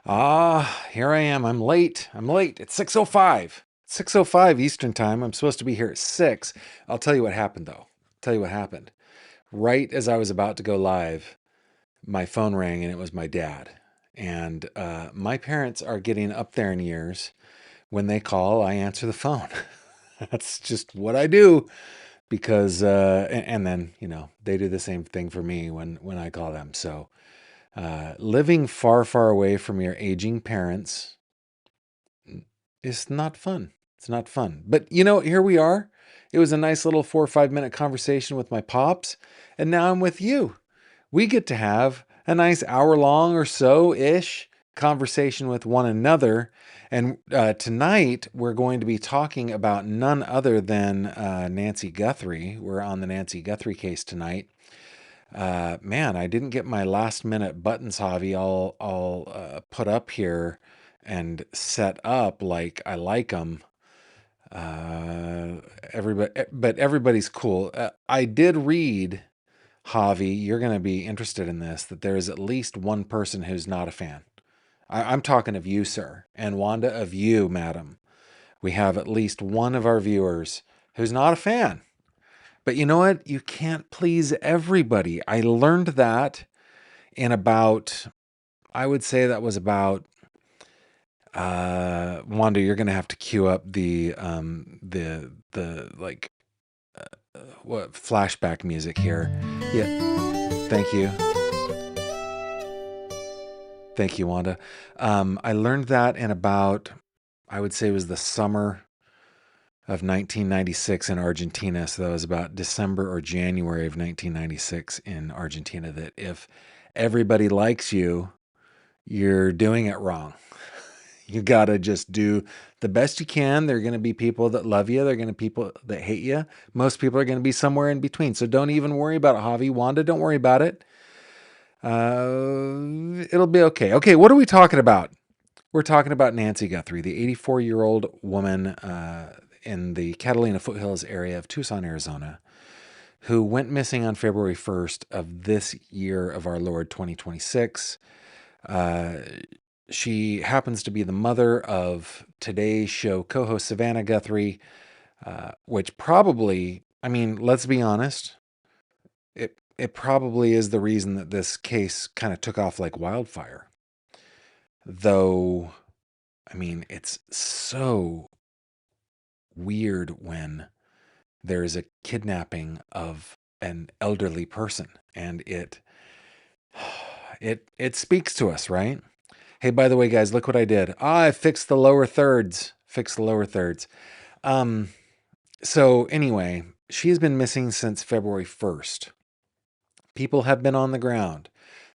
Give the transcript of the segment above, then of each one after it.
Here I am. I'm late. I'm late. It's 6:05. 6:05 Eastern Time. I'm supposed to be here at 6. I'll tell you what happened though. Tell you what happened. Right as I was about to go live, my phone rang and it was my dad. And my parents are getting up there in years. When they call, I answer the phone. That's just what I do because and then, they do the same thing for me when I call them. So, living far, far away from your aging parents is not fun. It's not fun. But here we are. It was a nice little 4 or 5 minute conversation with my pops, and now I'm with you. We get to have a nice hour long or so ish conversation with one another. And tonight we're going to be talking about none other than Nancy Guthrie. We're on the Nancy Guthrie case tonight. Man, I didn't get my last minute buttons, Javi, all put up here and set up like I like them. But everybody's cool. I did read, Javi, you're going to be interested in this, that there is at least one person who's not a fan. I'm talking of you, sir, and Wanda, of you, madam. We have at least one of our viewers who's not a fan. But you know what? You can't please everybody. I learned that in about, I would say that was about, Wanda, you're gonna have to cue up the like what flashback music here. Yeah, thank you. Thank you, Wanda. I learned that in about, I would say it was the summer of 1996 in Argentina. So that was about December or January of 1996 in Argentina, that if everybody likes you, you're doing it wrong. You got to just do the best you can. There are going to be people that love you. There are going to be people that hate you. Most people are going to be somewhere in between. So don't even worry about it, Javi. Wanda, don't worry about it. It'll be okay. Okay, what are we talking about? We're talking about Nancy Guthrie, the 84-year-old woman in the Catalina foothills area of Tucson, Arizona, who went missing on February 1st of this year of our Lord 2026. She happens to be the mother of today's show co-host Savannah Guthrie, which probably, I mean, let's be honest, it probably is the reason that this case kind of took off like wildfire. Though, I mean, it's so weird when there's a kidnapping of an elderly person, and it speaks to us, right? Hey, by the way, guys, look what I did. I fixed the lower thirds. Fixed the lower thirds. Um, so anyway, she has been missing since February 1st. People have been on the ground.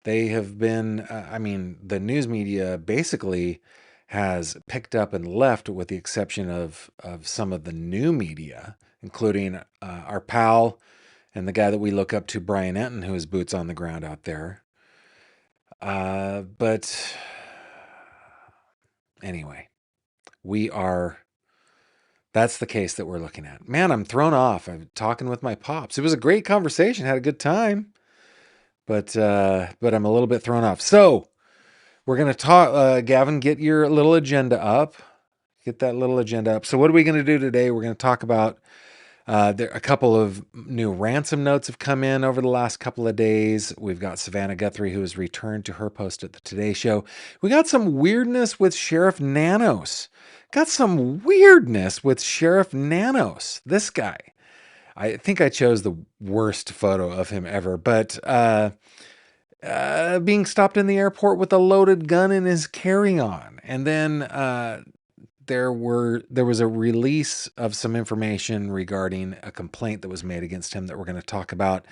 They have been, I mean, the news media basically has picked up and left, with the exception of some of the new media, including our pal and the guy that we look up to, Brian Enton, who is boots on the ground out there. But anyway, that's the case that we're looking at. Man, I'm thrown off. I'm talking with my pops. It was a great conversation. Had a good time, but I'm a little bit thrown off. So we're gonna talk. Gavin, get your little agenda up. Get that little agenda up. So what are we going to do today? We're going to talk about a couple of new ransom notes have come in over the last couple of days. We've got Savannah Guthrie, who has returned to her post at the Today Show. We got some weirdness with Sheriff Nanos. Got some weirdness with Sheriff Nanos. This guy. I think I chose the worst photo of him ever, but being stopped in the airport with a loaded gun in his carry-on. And then there was a release of some information regarding a complaint that was made against him that we're going to talk about.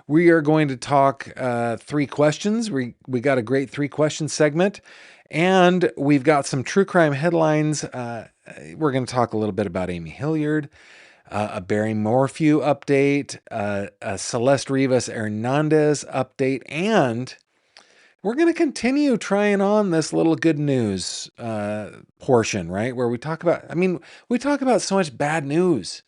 We are going to talk 3 questions. We got a great 3-question segment, and we've got some true crime headlines. We're going to talk a little bit about Amy Hilliard, a Barry Morphew update, a Celeste Rivas Hernandez update, and we're going to continue trying on this little good news portion, right? Where we talk about, we talk about so much bad news.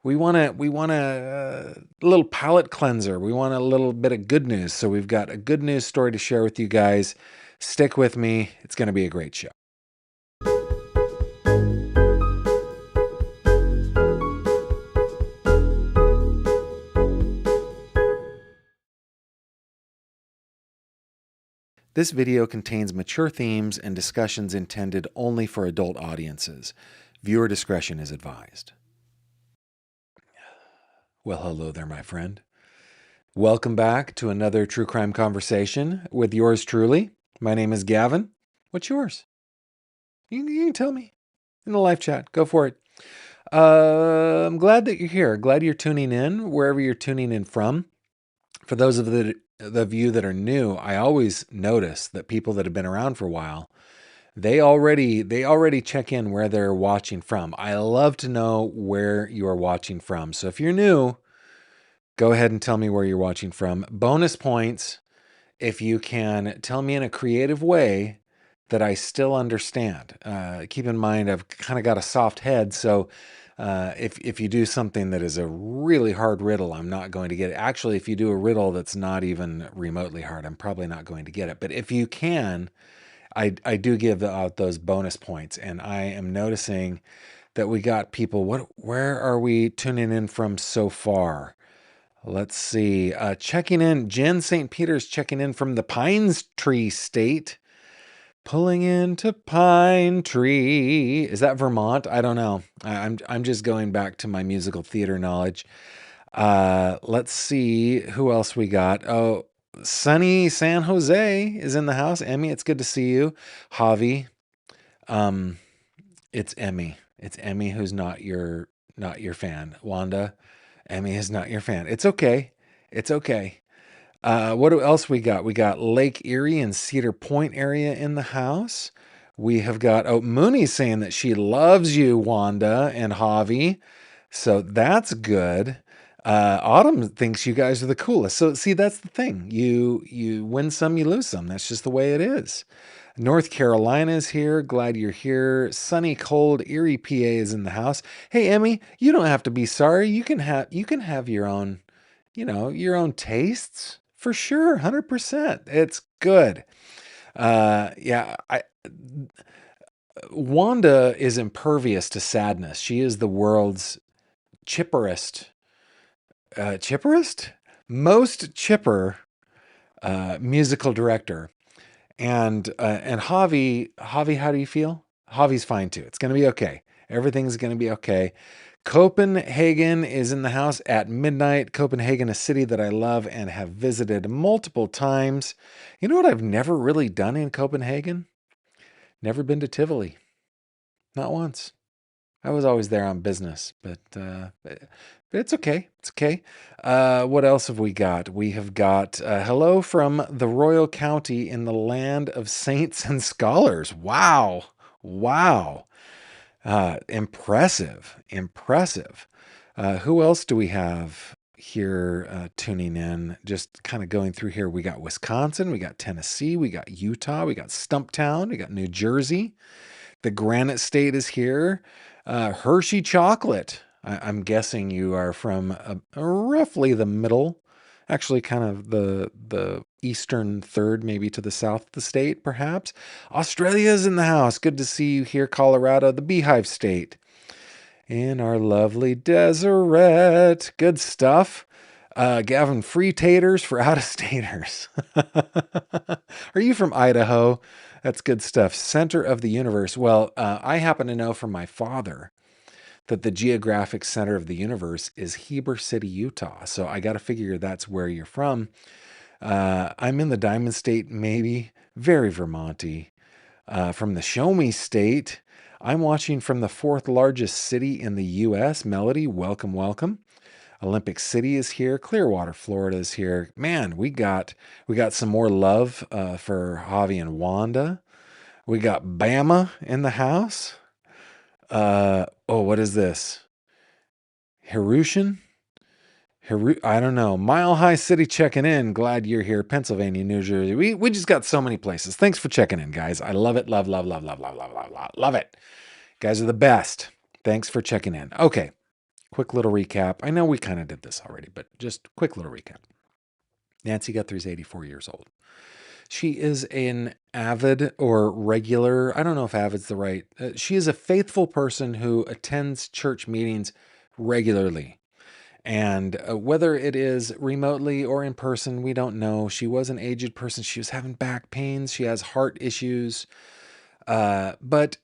We want a little palate cleanser. We want a little bit of good news. So we've got a good news story to share with you guys. Stick with me. It's going to be a great show. This video contains mature themes and discussions intended only for adult audiences. Viewer discretion is advised. Well, hello there, my friend. Welcome back to another true crime conversation with yours truly. My name is Gavin. What's yours? You can tell me in the live chat. Go for it. I'm glad that you're here. Glad you're tuning in, wherever you're tuning in from. For those of you that are new, I always notice that people that have been around for a while, they already check in where they're watching from. I love to know where you are watching from. So if you're new, go ahead and tell me where you're watching from. Bonus points if you can tell me in a creative way that I still understand. Keep in mind, I've kind of got a soft head, so if you do something that is a really hard riddle, I'm not going to get it. Actually, if you do a riddle that's not even remotely hard, I'm probably not going to get it. But if you can, I do give out those bonus points, and I am noticing that we got people. Where are we tuning in from so far? Let's see. Checking in, Jen St. Peter's checking in from the Pines Tree State. Pulling into Pine Tree. Is that Vermont? I don't know. I'm just going back to my musical theater knowledge. Let's see who else we got. Oh, sunny San Jose is in the house. Emmy, it's good to see you. Javi, it's Emmy. It's Emmy who's not your fan. Wanda, Emmy is not your fan. It's okay. It's okay. What else we got? We got Lake Erie and Cedar Point area in the house. We have got, Mooney saying that she loves you, Wanda and Javi. So that's good. Autumn thinks you guys are the coolest. So see, that's the thing. You win some, you lose some. That's just the way it is. North Carolina is here. Glad you're here. Sunny, cold, Erie, PA is in the house. Hey, Emmy, you don't have to be sorry. You can have your own, your own tastes. For sure, 100%. It's good. Wanda is impervious to sadness. She is the world's chipperest, most chipper musical director. And Javi, how do you feel? Javi's fine too. It's going to be okay. Everything's going to be okay. Copenhagen is in the house at midnight. Copenhagen, a city that I love and have visited multiple times. You know what I've never really done in Copenhagen? Never been to Tivoli. Not once. I was always there on business, but it's okay. It's okay. What else have we got? We have got hello from the Royal County in the land of saints and scholars. Wow. Wow. Impressive. Who else do we have here tuning in? Just kind of going through here. We got Wisconsin, we got Tennessee, we got Utah, we got Stumptown, we got New Jersey. The Granite State is here. Hershey Chocolate. I'm guessing you are from roughly the middle, actually kind of the eastern third, maybe to the south of the state, perhaps. Australia's in the house. Good to see you here, Colorado, the Beehive State. In our lovely Deseret. Good stuff. Gavin, free taters for out-of-staters. Are you from Idaho? That's good stuff. Center of the universe. Well, I happen to know from my father that the geographic center of the universe is Heber City, Utah. So I got to figure that's where you're from. I'm in the Diamond State, maybe. Very Vermonty. From the Show Me State, I'm watching from the fourth largest city in the U.S. Melody, welcome, welcome. Olympic City is here. Clearwater, Florida is here. Man, we got some more love for Javi and Wanda. We got Bama in the house. What is this? Hirushin? I don't know. Mile High City checking in. Glad you're here. Pennsylvania, New Jersey. We just got so many places. Thanks for checking in, guys. I love it. Love it. Guys are the best. Thanks for checking in. Okay. Quick little recap. I know we kind of did this already, but just quick little recap. Nancy Guthrie is 84 years old. She is an avid or regular, I don't know if avid's the right, she is a faithful person who attends church meetings regularly. And whether it is remotely or in person, we don't know. She was an aged person. She was having back pains. She has heart issues. But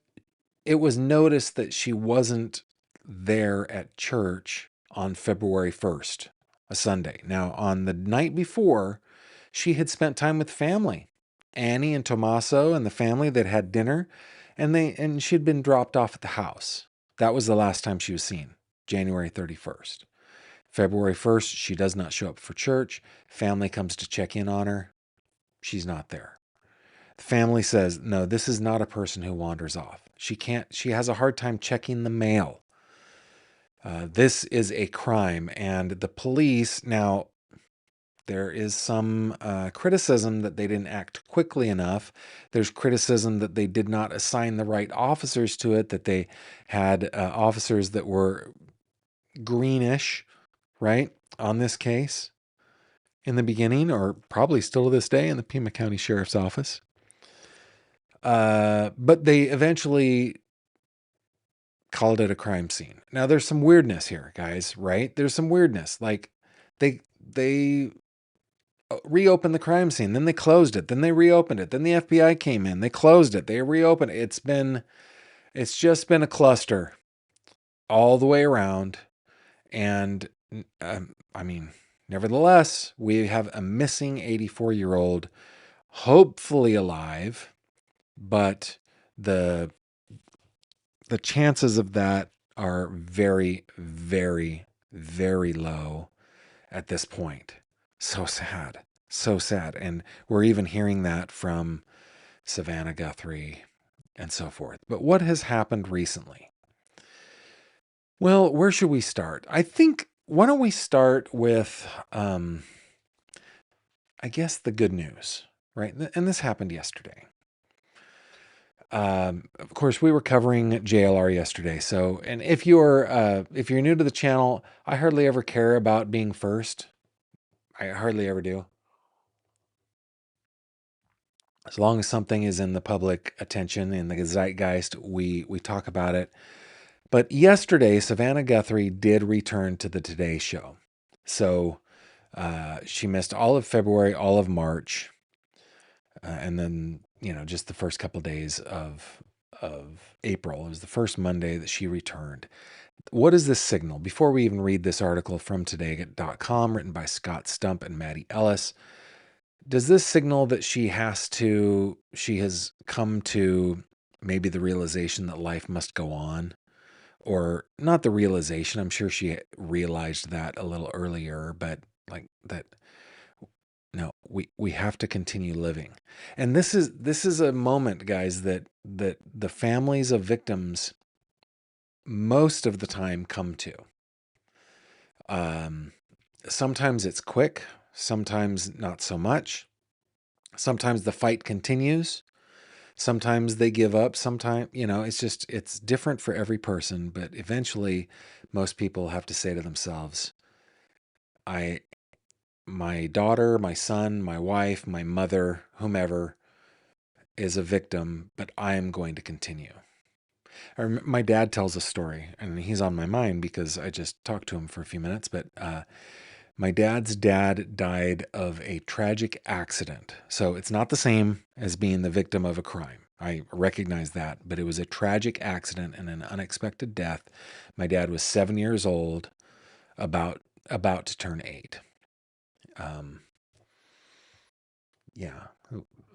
it was noticed that she wasn't there at church on February 1st, a Sunday. Now, on the night before, she had spent time with family. Annie and Tommaso and the family that had dinner, and she'd been dropped off at the house. That was the last time she was seen, January 31st. February 1st, she does not show up for church. Family comes to check in on her. She's not there. The family says, no, this is not a person who wanders off. She has a hard time checking the mail. This is a crime. And the police, now, there is some criticism that they didn't act quickly enough. There's criticism that they did not assign the right officers to it, that they had officers that were greenish, right, on this case in the beginning, or probably still to this day in the Pima County Sheriff's Office. But they eventually called it a crime scene. Now there's some weirdness here, guys, right? There's some weirdness. Like they reopened the crime scene, then they closed it, then they reopened it, then the FBI came in, they closed it, they reopened it. It's just been a cluster all the way around. And I mean, nevertheless, we have a missing 84-year-old, hopefully alive, but the chances of that are very, very, very low at this point. So sad. So sad. And we're even hearing that from Savannah Guthrie and so forth. But what has happened recently? Well, where should we start? I think, why don't we start with, I guess, the good news, right? And this happened yesterday. Of course, we were covering JLR yesterday. So, and if you're new to the channel, I hardly ever care about being first. I hardly ever do. As long as something is in the public attention, in the zeitgeist, we talk about it. But yesterday, Savannah Guthrie did return to the Today Show. So she missed all of February, all of March, and then just the first couple of days of April. It was the first Monday that she returned. What is this signal? Before we even read this article from today.com, written by Scott Stump and Maddie Ellis, does this signal that she has come to maybe the realization that life must go on? Or not the realization, I'm sure she realized that a little earlier, but like that, no, we have to continue living. And this is a moment, guys, that the families of victims most of the time come to. Sometimes it's quick, sometimes not so much. Sometimes the fight continues. Sometimes they give up. Sometimes, it's different for every person, but eventually most people have to say to themselves, my daughter, my son, my wife, my mother, whomever is a victim, but I am going to continue. My dad tells a story, and he's on my mind because I just talked to him for a few minutes, but my dad's dad died of a tragic accident. So it's not the same as being the victim of a crime. I recognize that, but it was a tragic accident and an unexpected death. My dad was 7 years old, about to turn 8. Yeah,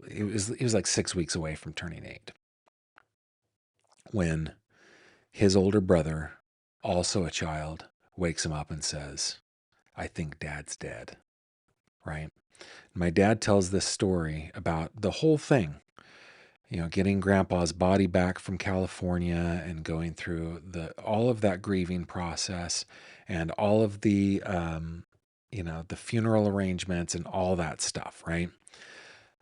he was like 6 weeks away from turning 8 when his older brother, also a child, wakes him up and says, "I think Dad's dead." Right? My dad tells this story about the whole thing, getting Grandpa's body back from California and going through all of that grieving process and all of the, the funeral arrangements and all that stuff, right?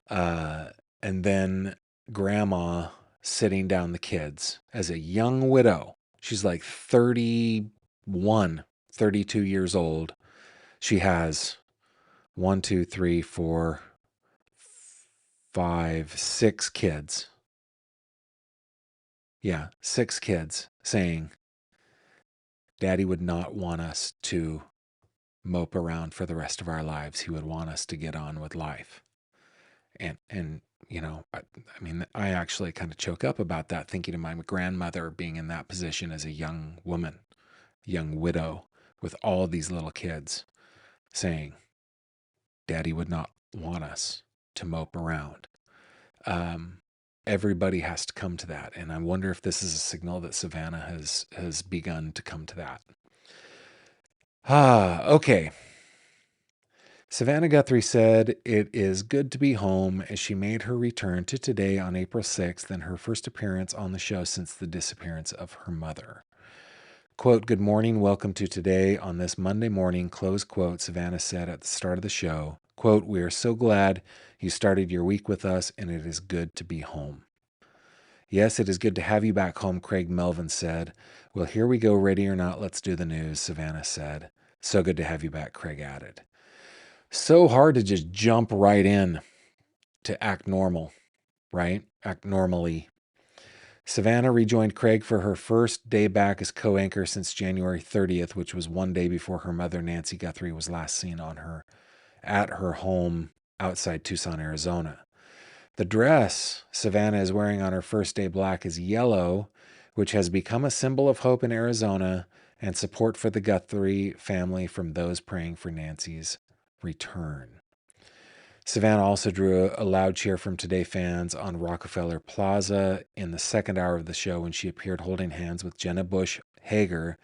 And then Grandma sitting down the kids as a young widow. She's like 31, 32 years old. She has 1, 2, 3, 4, 5, 6 kids. Yeah, 6 kids saying, Daddy would not want us to mope around for the rest of our lives. He would want us to get on with life. And you know, I mean, I actually kind of choke up about that, thinking of my grandmother being in that position as a young woman, young widow, with all these little kids saying, Daddy would not want us to mope around. Um, Everybody has to come to that. And I wonder if this is a signal that Savannah has begun to come to that. Okay. Savannah Guthrie said it is good to be home as she made her return to Today on April 6th and her first appearance on the show since the disappearance of her mother. Quote, good morning, welcome to Today on this Monday morning, close quote, Savannah said at the start of the show. Quote, we are so glad you started your week with us and it is good to be home. Yes, it is good to have you back home, Craig Melvin said. Well, here we go, ready or not, let's do the news, Savannah said. So good to have you back, Craig added. So hard to just jump right in to act normal, right? Act normally. Savannah rejoined Craig for her first day back as co-anchor since January 30th, which was one day before her mother, Nancy Guthrie, was last seen at her home outside Tucson, Arizona. The dress Savannah is wearing on her first day back is yellow, which has become a symbol of hope in Arizona and support for the Guthrie family from those praying for Nancy's return. Savannah also drew a loud cheer from Today fans on Rockefeller Plaza in the second hour of the show when she appeared holding hands with Jenna Bush Hager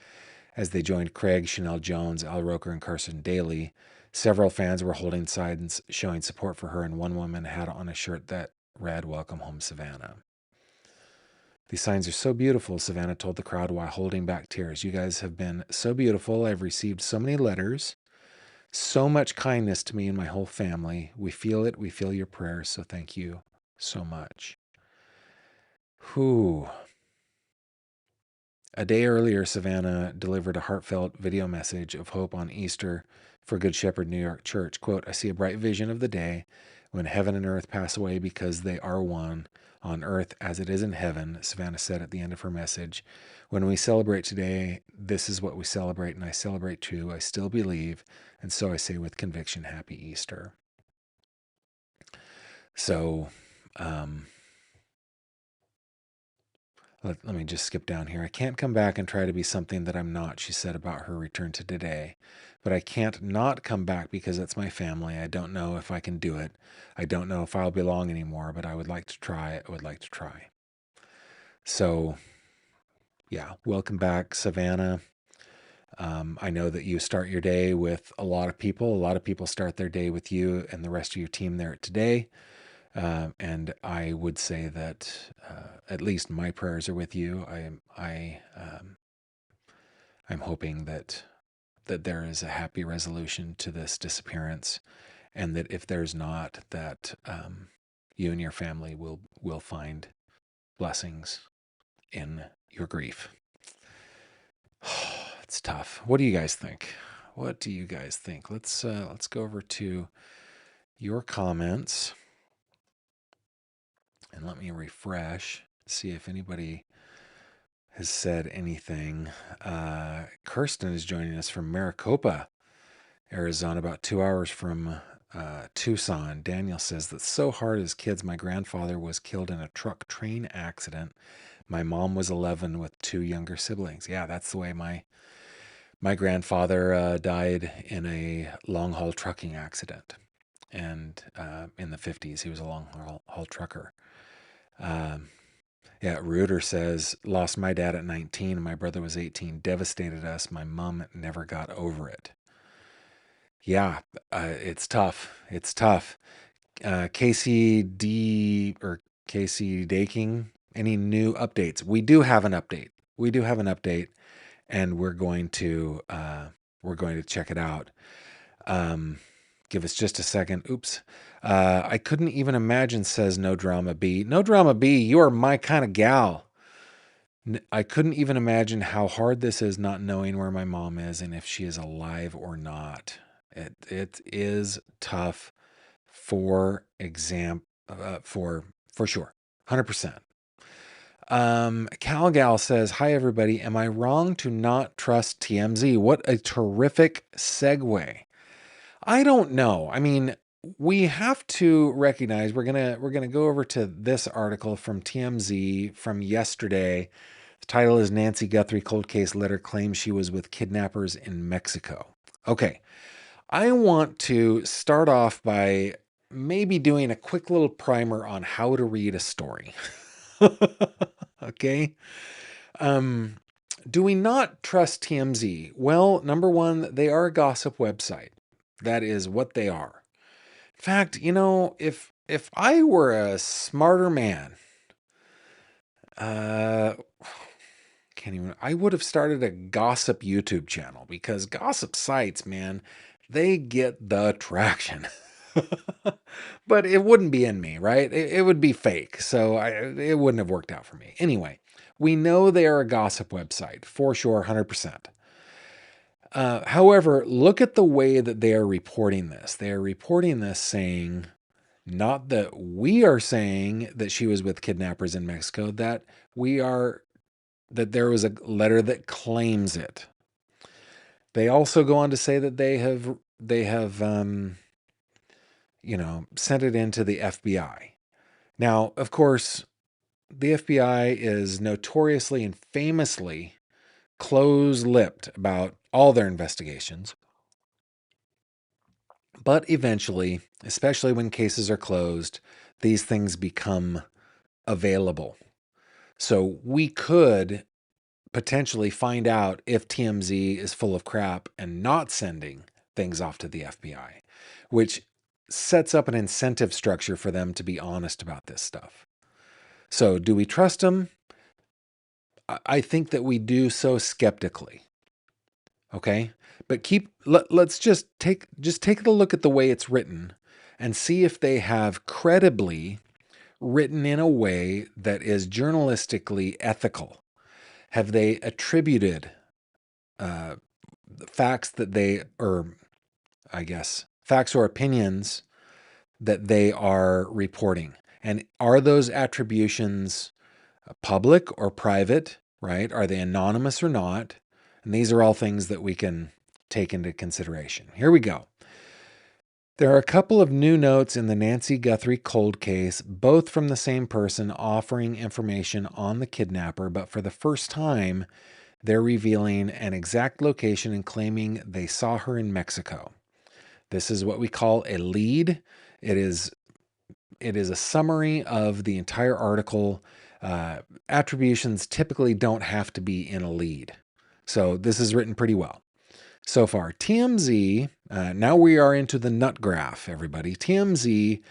as they joined Craig, Chanel Jones, Al Roker, and Carson Daly. Several fans were holding signs showing support for her, and one woman had on a shirt that read, Welcome home, Savannah. These signs are so beautiful, Savannah told the crowd while holding back tears. You guys have been so beautiful. I've received so many letters. So much kindness to me and my whole family. We feel it. We feel your prayers. So thank you so much. Whew. A day earlier, Savannah delivered a heartfelt video message of hope on Easter for Good Shepherd New York Church. Quote, I see a bright vision of the day when heaven and earth pass away because they are one on earth as it is in heaven, Savannah said at the end of her message. When we celebrate today, this is what we celebrate, and I celebrate too. I still believe, and so I say with conviction, Happy Easter. So, let me just skip down here. I can't come back and try to be something that I'm not, she said about her return to Today. But I can't not come back because it's my family. I don't know if I can do it. I don't know if I'll belong anymore, but I would like to try. I would like to try. So, yeah, welcome back, Savannah. I know that you start your day with a lot of people. A lot of people start their day with you and the rest of your team there Today. And I would say that at least my prayers are with you. I'm hoping that there is a happy resolution to this disappearance, and that if there's not, that you and your family will find blessings in your grief. It's tough. What do you guys think? What do you guys think? Let's go over to your comments. And let me refresh, see if anybody has said anything. Kirsten is joining us from Maricopa, Arizona, about 2 hours from Tucson. Daniel says, that's so hard as kids. My grandfather was killed in a truck train accident. My mom was 11 with 2 younger siblings. Yeah, that's the way my grandfather died in a long-haul trucking accident. And in the 50s, he was a long-haul trucker. Yeah, Reuter says, lost my dad at 19. My brother was 18. Devastated us. My mom never got over it. Yeah, it's tough. It's tough. Casey Daking, any new updates? We do have an update. We do have an update, and we're going to check it out. Give us just a second. Oops. I couldn't even imagine, says No Drama B. No Drama B, you are my kind of gal. I couldn't even imagine how hard this is not knowing where my mom is and if she is alive or not. It is tough. For example, for sure, 100%. Calgal says, "Hi everybody. Am I wrong to not trust TMZ?" What a terrific segue. I don't know. I mean, we have to recognize we're gonna go over to this article from TMZ from yesterday. The title is Nancy Guthrie Cold Case Letter Claims She Was with Kidnappers in Mexico. Okay. I want to start off by maybe doing a quick little primer on how to read a story. Okay. Do we not trust TMZ? Well, number one, they are a gossip website. That is what they are. In fact, if I were a smarter man, I would have started a gossip YouTube channel, because gossip sites, man, they get the traction. But it wouldn't be in me, right? It would be fake. So it wouldn't have worked out for me. Anyway, we know they are a gossip website for sure, 100%. However, look at the way that they are reporting this. They are reporting this saying, not that we are saying that she was with kidnappers in Mexico, that there was a letter that claims it. They also go on to say that they have sent it into the FBI. Now, of course, the FBI is notoriously and famously close-lipped about all their investigations. But eventually, especially when cases are closed, these things become available. So we could potentially find out if TMZ is full of crap and not sending things off to the FBI, which sets up an incentive structure for them to be honest about this stuff. So do we trust them? I think that we do so skeptically. Okay? But let's just take a look at the way it's written and see if they have credibly written in a way that is journalistically ethical. Have they attributed facts or opinions that they are reporting? And are those attributions public or private, right? Are they anonymous or not? And these are all things that we can take into consideration. Here we go. There are a couple of new notes in the Nancy Guthrie cold case, both from the same person offering information on the kidnapper, but for the first time, they're revealing an exact location and claiming they saw her in Mexico. This is what we call a lead. It is a summary of the entire article. Attributions typically don't have to be in a lead. So this is written pretty well. So far, TMZ, now we are into the nut graph, everybody. TMZ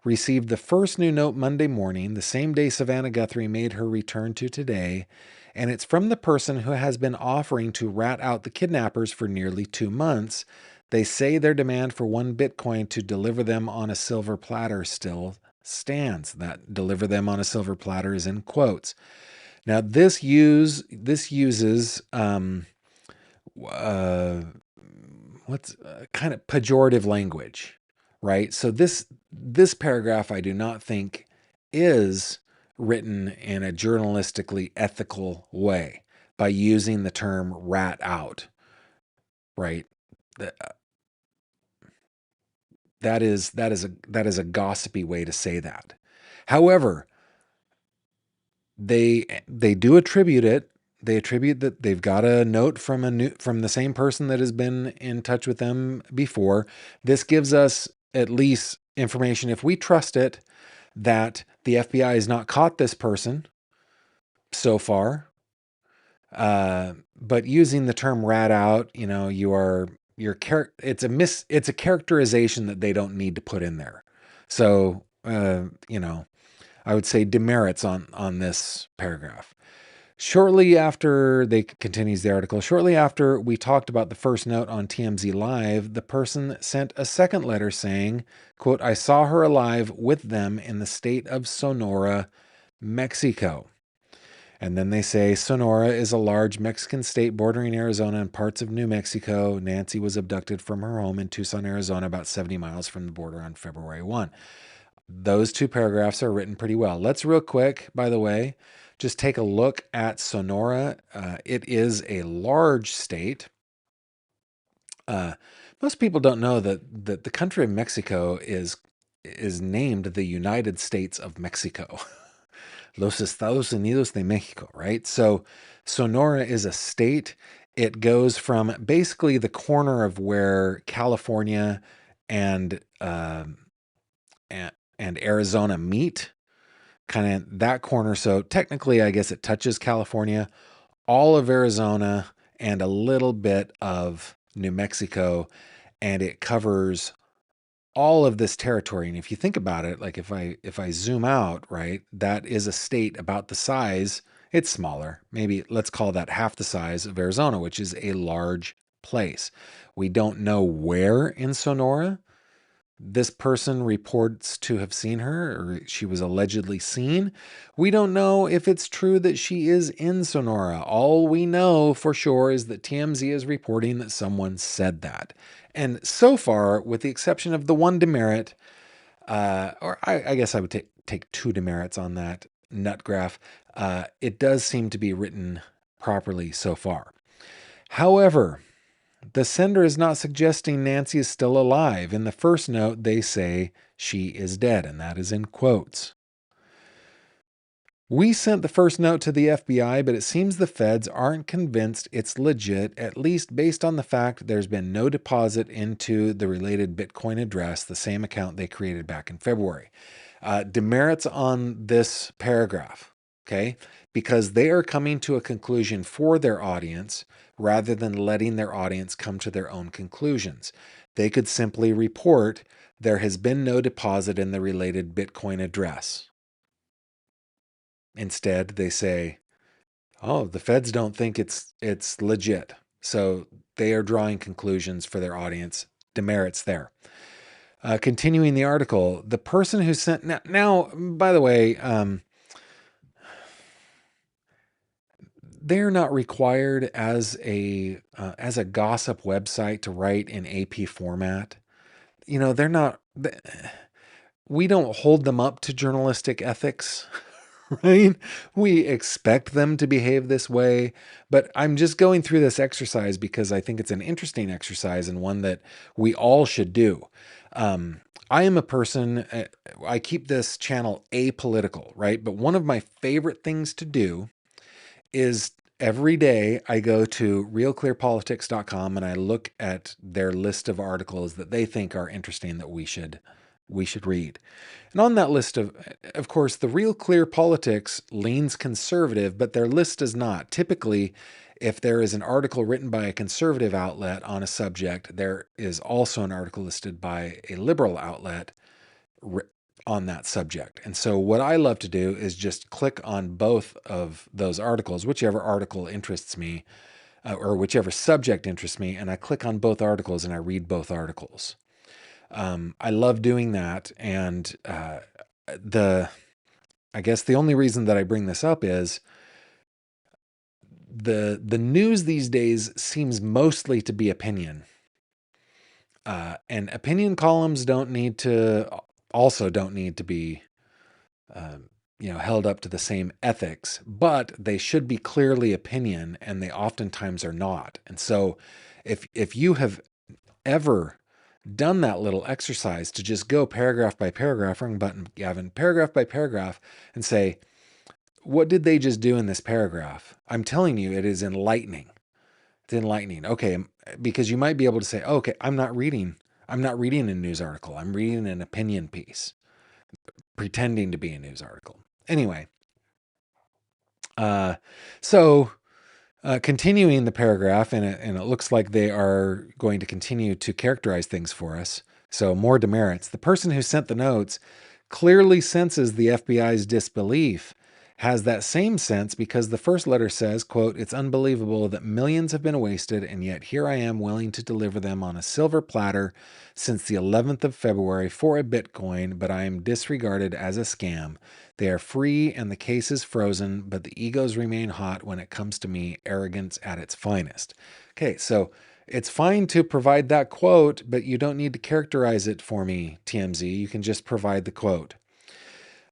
received the first new note Monday morning, the same day Savannah Guthrie made her return to today, and it's from the person who has been offering to rat out the kidnappers for nearly 2 months. They say their demand for 1 Bitcoin to deliver them on a silver platter still stands. That "deliver them on a silver platter" is in quotes. Now, this uses what's kind of pejorative language, right? So this paragraph I do not think is written in a journalistically ethical way by using the term "rat out," right? That is a gossipy way to say that. However, they do attribute it. They attribute that they've got a note from the same person that has been in touch with them before. This gives us at least information, if we trust it, that the FBI has not caught this person so far. But using the term "rat out," it's a characterization that they don't need to put in there. So, I would say demerits on this paragraph. Shortly after, continues the article, shortly after we talked about the first note on TMZ Live, the person sent a second letter saying, quote, "I saw her alive with them in the state of Sonora, Mexico." And then they say, Sonora is a large Mexican state bordering Arizona and parts of New Mexico. Nancy was abducted from her home in Tucson, Arizona, about 70 miles from the border on February 1. Those two paragraphs are written pretty well. Let's real quick, by the way, just take a look at Sonora. It is a large state. Most people don't know that the country of Mexico is named the United States of Mexico. Los Estados Unidos de Mexico, right? So Sonora is a state. It goes from basically the corner of where California and and Arizona meet, kind of that corner. So technically, I guess it touches California, all of Arizona, and a little bit of New Mexico, and it covers all of this territory. And if you think about it, like if I zoom out, right, that is a state about the size, it's smaller. Maybe let's call that half the size of Arizona, which is a large place. We don't know where in Sonora this person reports to have seen her, or she was allegedly seen. We don't know if it's true that she is in Sonora. All we know for sure is that TMZ is reporting that someone said that. And so far, with the exception of the one demerit, or I guess I would take two demerits on that nut graph, it does seem to be written properly so far. However, the sender is not suggesting Nancy is still alive. In the first note, they say she is dead, and that is in quotes. We sent the first note to the FBI, but it seems the feds aren't convinced it's legit, at least based on the fact there's been no deposit into the related Bitcoin address, the same account they created back in February. Demerits on this paragraph, okay? Because they are coming to a conclusion for their audience rather than letting their audience come to their own conclusions. They could simply report there has been no deposit in the related Bitcoin address. Instead, they say, oh, the feds don't think it's legit. So they are drawing conclusions for their audience. Demerits there. Continuing the article, the person who sent now by the way, they're not required as a gossip website to write in AP format. You know, they're not. We don't hold them up to journalistic ethics, right? We expect them to behave this way, but I'm just going through this exercise because I think it's an interesting exercise and one that we all should do. I am a person, I keep this channel apolitical, right? But one of my favorite things to do is every day I go to realclearpolitics.com and I look at their list of articles that they think are interesting that we should read. And on that list of course, the Real Clear Politics leans conservative, but their list does not. Typically, if there is an article written by a conservative outlet on a subject, there is also an article listed by a liberal outlet on that subject. And so what I love to do is just click on both of those articles, whichever article interests me, or whichever subject interests me, and I click on both articles and I read both articles. I love doing that, and I guess the only reason that I bring this up is the news these days seems mostly to be opinion, and opinion columns don't need to be held up to the same ethics, but they should be clearly opinion, and they oftentimes are not. And so, if you have ever done that little exercise to just go paragraph by paragraph, wrong button, Gavin, paragraph by paragraph, and say, what did they just do in this paragraph? I'm telling you, it is enlightening. It's enlightening. Okay, because you might be able to say, oh, okay, I'm not reading a news article. I'm reading an opinion piece, pretending to be a news article. Anyway, continuing the paragraph, and it looks like they are going to continue to characterize things for us. So more demerits. The person who sent the notes clearly senses the FBI's disbelief, has that same sense because the first letter says, quote, it's unbelievable that millions have been wasted, and yet here I am willing to deliver them on a silver platter since the 11th of February for a Bitcoin, but I am disregarded as a scam. They are free and the case is frozen, but the egos remain hot when it comes to me, arrogance at its finest. Okay, so it's fine to provide that quote, but you don't need to characterize it for me, TMZ. You can just provide the quote.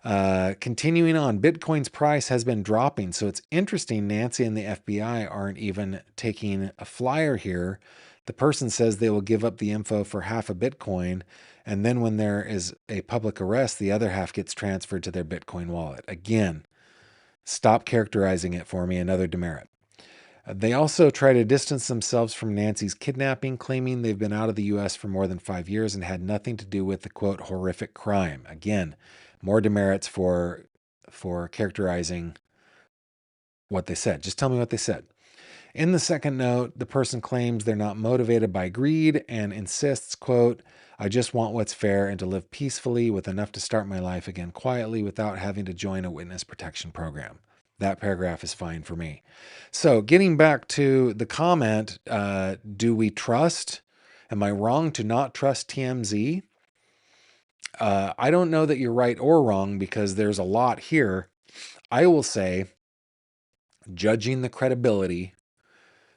Continuing on, Bitcoin's price has been dropping, so it's interesting Nancy and the FBI aren't even taking a flyer here. The person says they will give up the info for half a Bitcoin, and then when there is a public arrest, the other half gets transferred to their Bitcoin wallet. Again, stop characterizing it for me, another demerit. They also try to distance themselves from Nancy's kidnapping, claiming they've been out of the U.S. for more than 5 years and had nothing to do with the, quote, horrific crime. Again, more demerits for characterizing what they said. Just tell me what they said. In the second note, the person claims they're not motivated by greed and insists, quote, I just want what's fair and to live peacefully with enough to start my life again quietly without having to join a witness protection program. That paragraph is fine for me. So getting back to the comment, do we trust? Am I wrong to not trust TMZ? I don't know that you're right or wrong because there's a lot here. I will say, judging the credibility,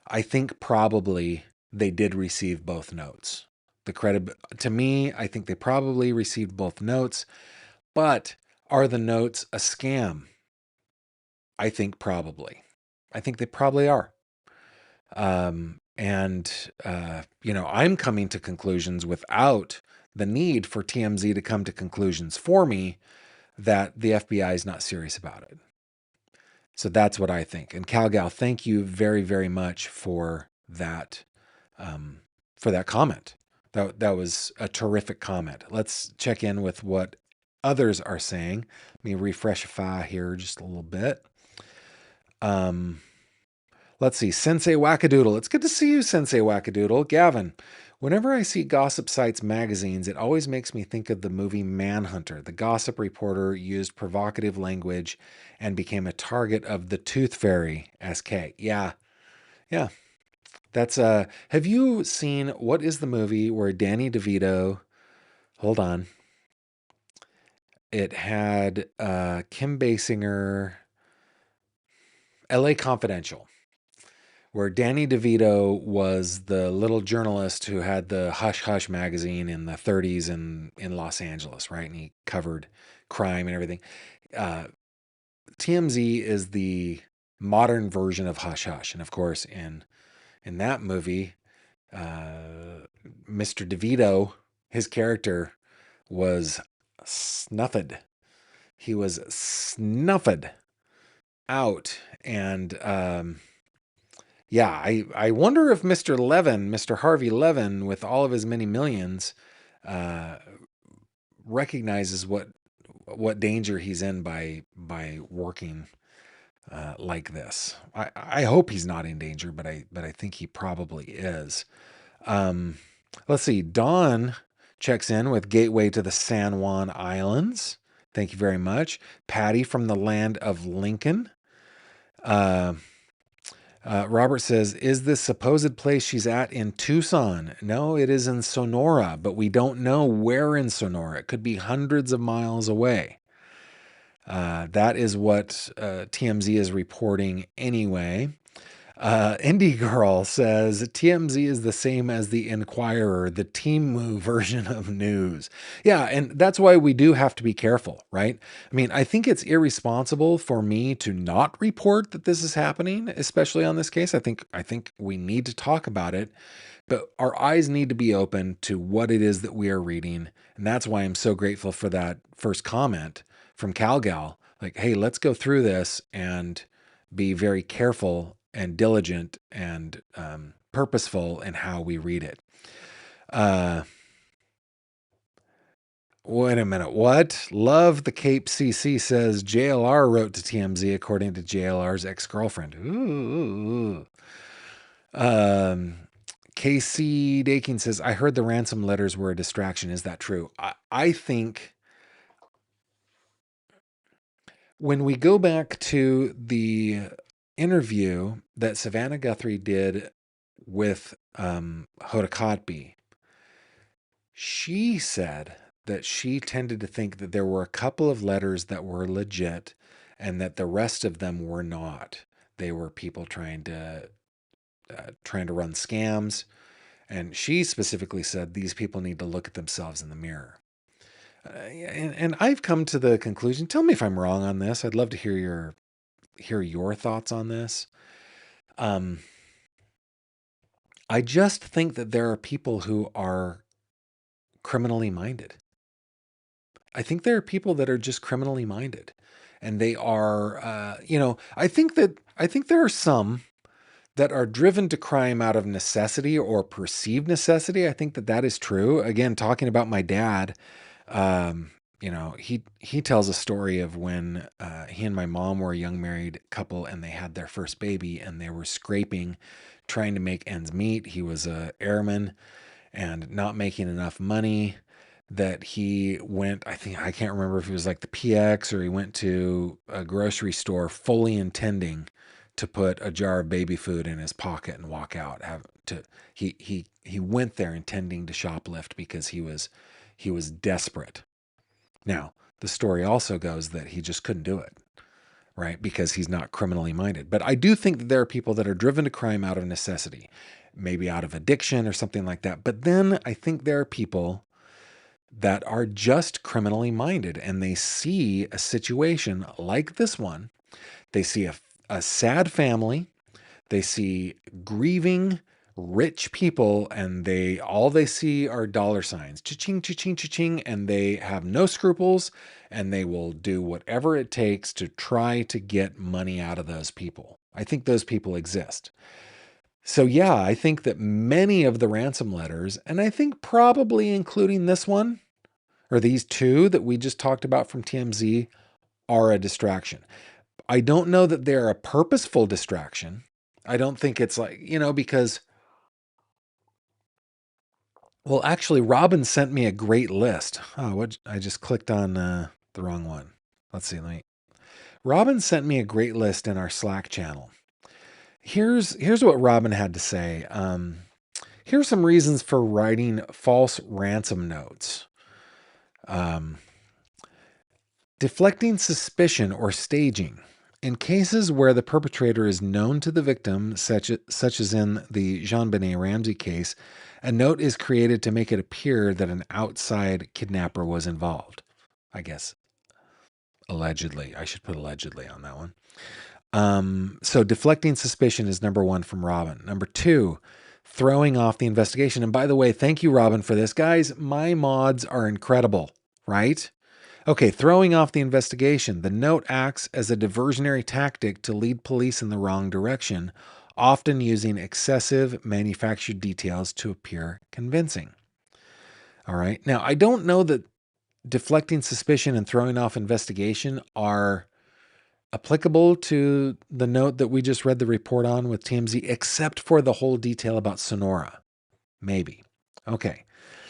I think probably they did receive both notes. To me, I think they probably received both notes, but are the notes a scam? I think probably. I think they probably are. I'm coming to conclusions without the need for TMZ to come to conclusions for me that the FBI is not serious about it. So that's what I think. And CalGal, thank you very, very much for that comment. That was a terrific comment. Let's check in with what others are saying. Let me refresh here just a little bit. Let's see. Sensei Wackadoodle. It's good to see you, Sensei Wackadoodle. Gavin, whenever I see gossip sites magazines, it always makes me think of the movie Manhunter. The gossip reporter used provocative language and became a target of the Tooth Fairy, SK. Yeah. That's have you seen, what is the movie where Danny DeVito, hold on. It had Kim Basinger, LA Confidential, where Danny DeVito was the little journalist who had the Hush Hush magazine in the 30s in Los Angeles, right? And he covered crime and everything. TMZ is the modern version of Hush Hush. And of course, in that movie, Mr. DeVito, his character was snuffed. He was snuffed out. And I wonder if Mr. Harvey Levin, with all of his many millions, recognizes what danger he's in by working like this. I hope he's not in danger, but I think he probably is. Let's see. Dawn checks in with Gateway to the San Juan Islands. Thank you very much. Patty from the land of Lincoln. Robert says, is this supposed place she's at in Tucson? No, it is in Sonora, but we don't know where in Sonora. It could be hundreds of miles away. That is what TMZ is reporting anyway. Indie Girl says TMZ is the same as the Inquirer, the Timu version of news. Yeah, and that's why we do have to be careful, right? I mean, I think it's irresponsible for me to not report that this is happening, especially on this case. I think we need to talk about it, but our eyes need to be open to what it is that we are reading, and that's why I'm so grateful for that first comment from CalGal. Like, hey, let's go through this and be very careful and diligent and purposeful in how we read it. Wait a minute. What? Love the Cape CC says JLR wrote to TMZ according to JLR's ex-girlfriend. Ooh. KC Daking says, I heard the ransom letters were a distraction. Is that true? I think when we go back to the interview that Savannah Guthrie did with Hoda Kotb, she said that she tended to think that there were a couple of letters that were legit and that the rest of them were not. They were people trying to run scams. And she specifically said these people need to look at themselves in the mirror. And I've come to the conclusion. Tell me if I'm wrong on this. I'd love to hear your thoughts on this. Um, I just think that there are people who are criminally minded. I think there are people that are just criminally minded, and they are, I think there are some that are driven to crime out of necessity or perceived necessity. I think that that is true. Again, talking about my dad, um, he tells a story of when he and my mom were a young married couple and they had their first baby and they were scraping, trying to make ends meet. He was a airman and not making enough money, that he went, I can't remember if it was like the PX or he went to a grocery store fully intending to put a jar of baby food in his pocket and walk out. He went there intending to shoplift because he was desperate. Now, the story also goes that he just couldn't do it, right? Because he's not criminally minded. But I do think that there are people that are driven to crime out of necessity, maybe out of addiction or something like that. But then I think there are people that are just criminally minded and they see a situation like this one. They see a sad family. They see grieving rich people, and all they see are dollar signs, cha-ching, cha-ching, cha-ching, and they have no scruples, and they will do whatever it takes to try to get money out of those people. I think those people exist. So yeah, I think that many of the ransom letters, and I think probably including this one, or these two that we just talked about from TMZ, are a distraction. I don't know that they're a purposeful distraction. I don't think it's like, because, well, actually, Robin sent me a great list. Oh, what? I just clicked on the wrong one. Let's see. Robin sent me a great list in our Slack channel. Here's what Robin had to say. Here's some reasons for writing false ransom notes. Deflecting suspicion or staging. In cases where the perpetrator is known to the victim, such as in the JonBenet Ramsey case, a note is created to make it appear that an outside kidnapper was involved. I guess allegedly. I should put allegedly on that one. So deflecting suspicion is number one from Robin. Number two, throwing off the investigation. And by the way, thank you, Robin, for this. Guys, my mods are incredible, right? Okay, throwing off the investigation. The note acts as a diversionary tactic to lead police in the wrong direction, often using excessive manufactured details to appear convincing. All right. Now, I don't know that deflecting suspicion and throwing off investigation are applicable to the note that we just read the report on with TMZ, except for the whole detail about Sonora. Maybe. Okay.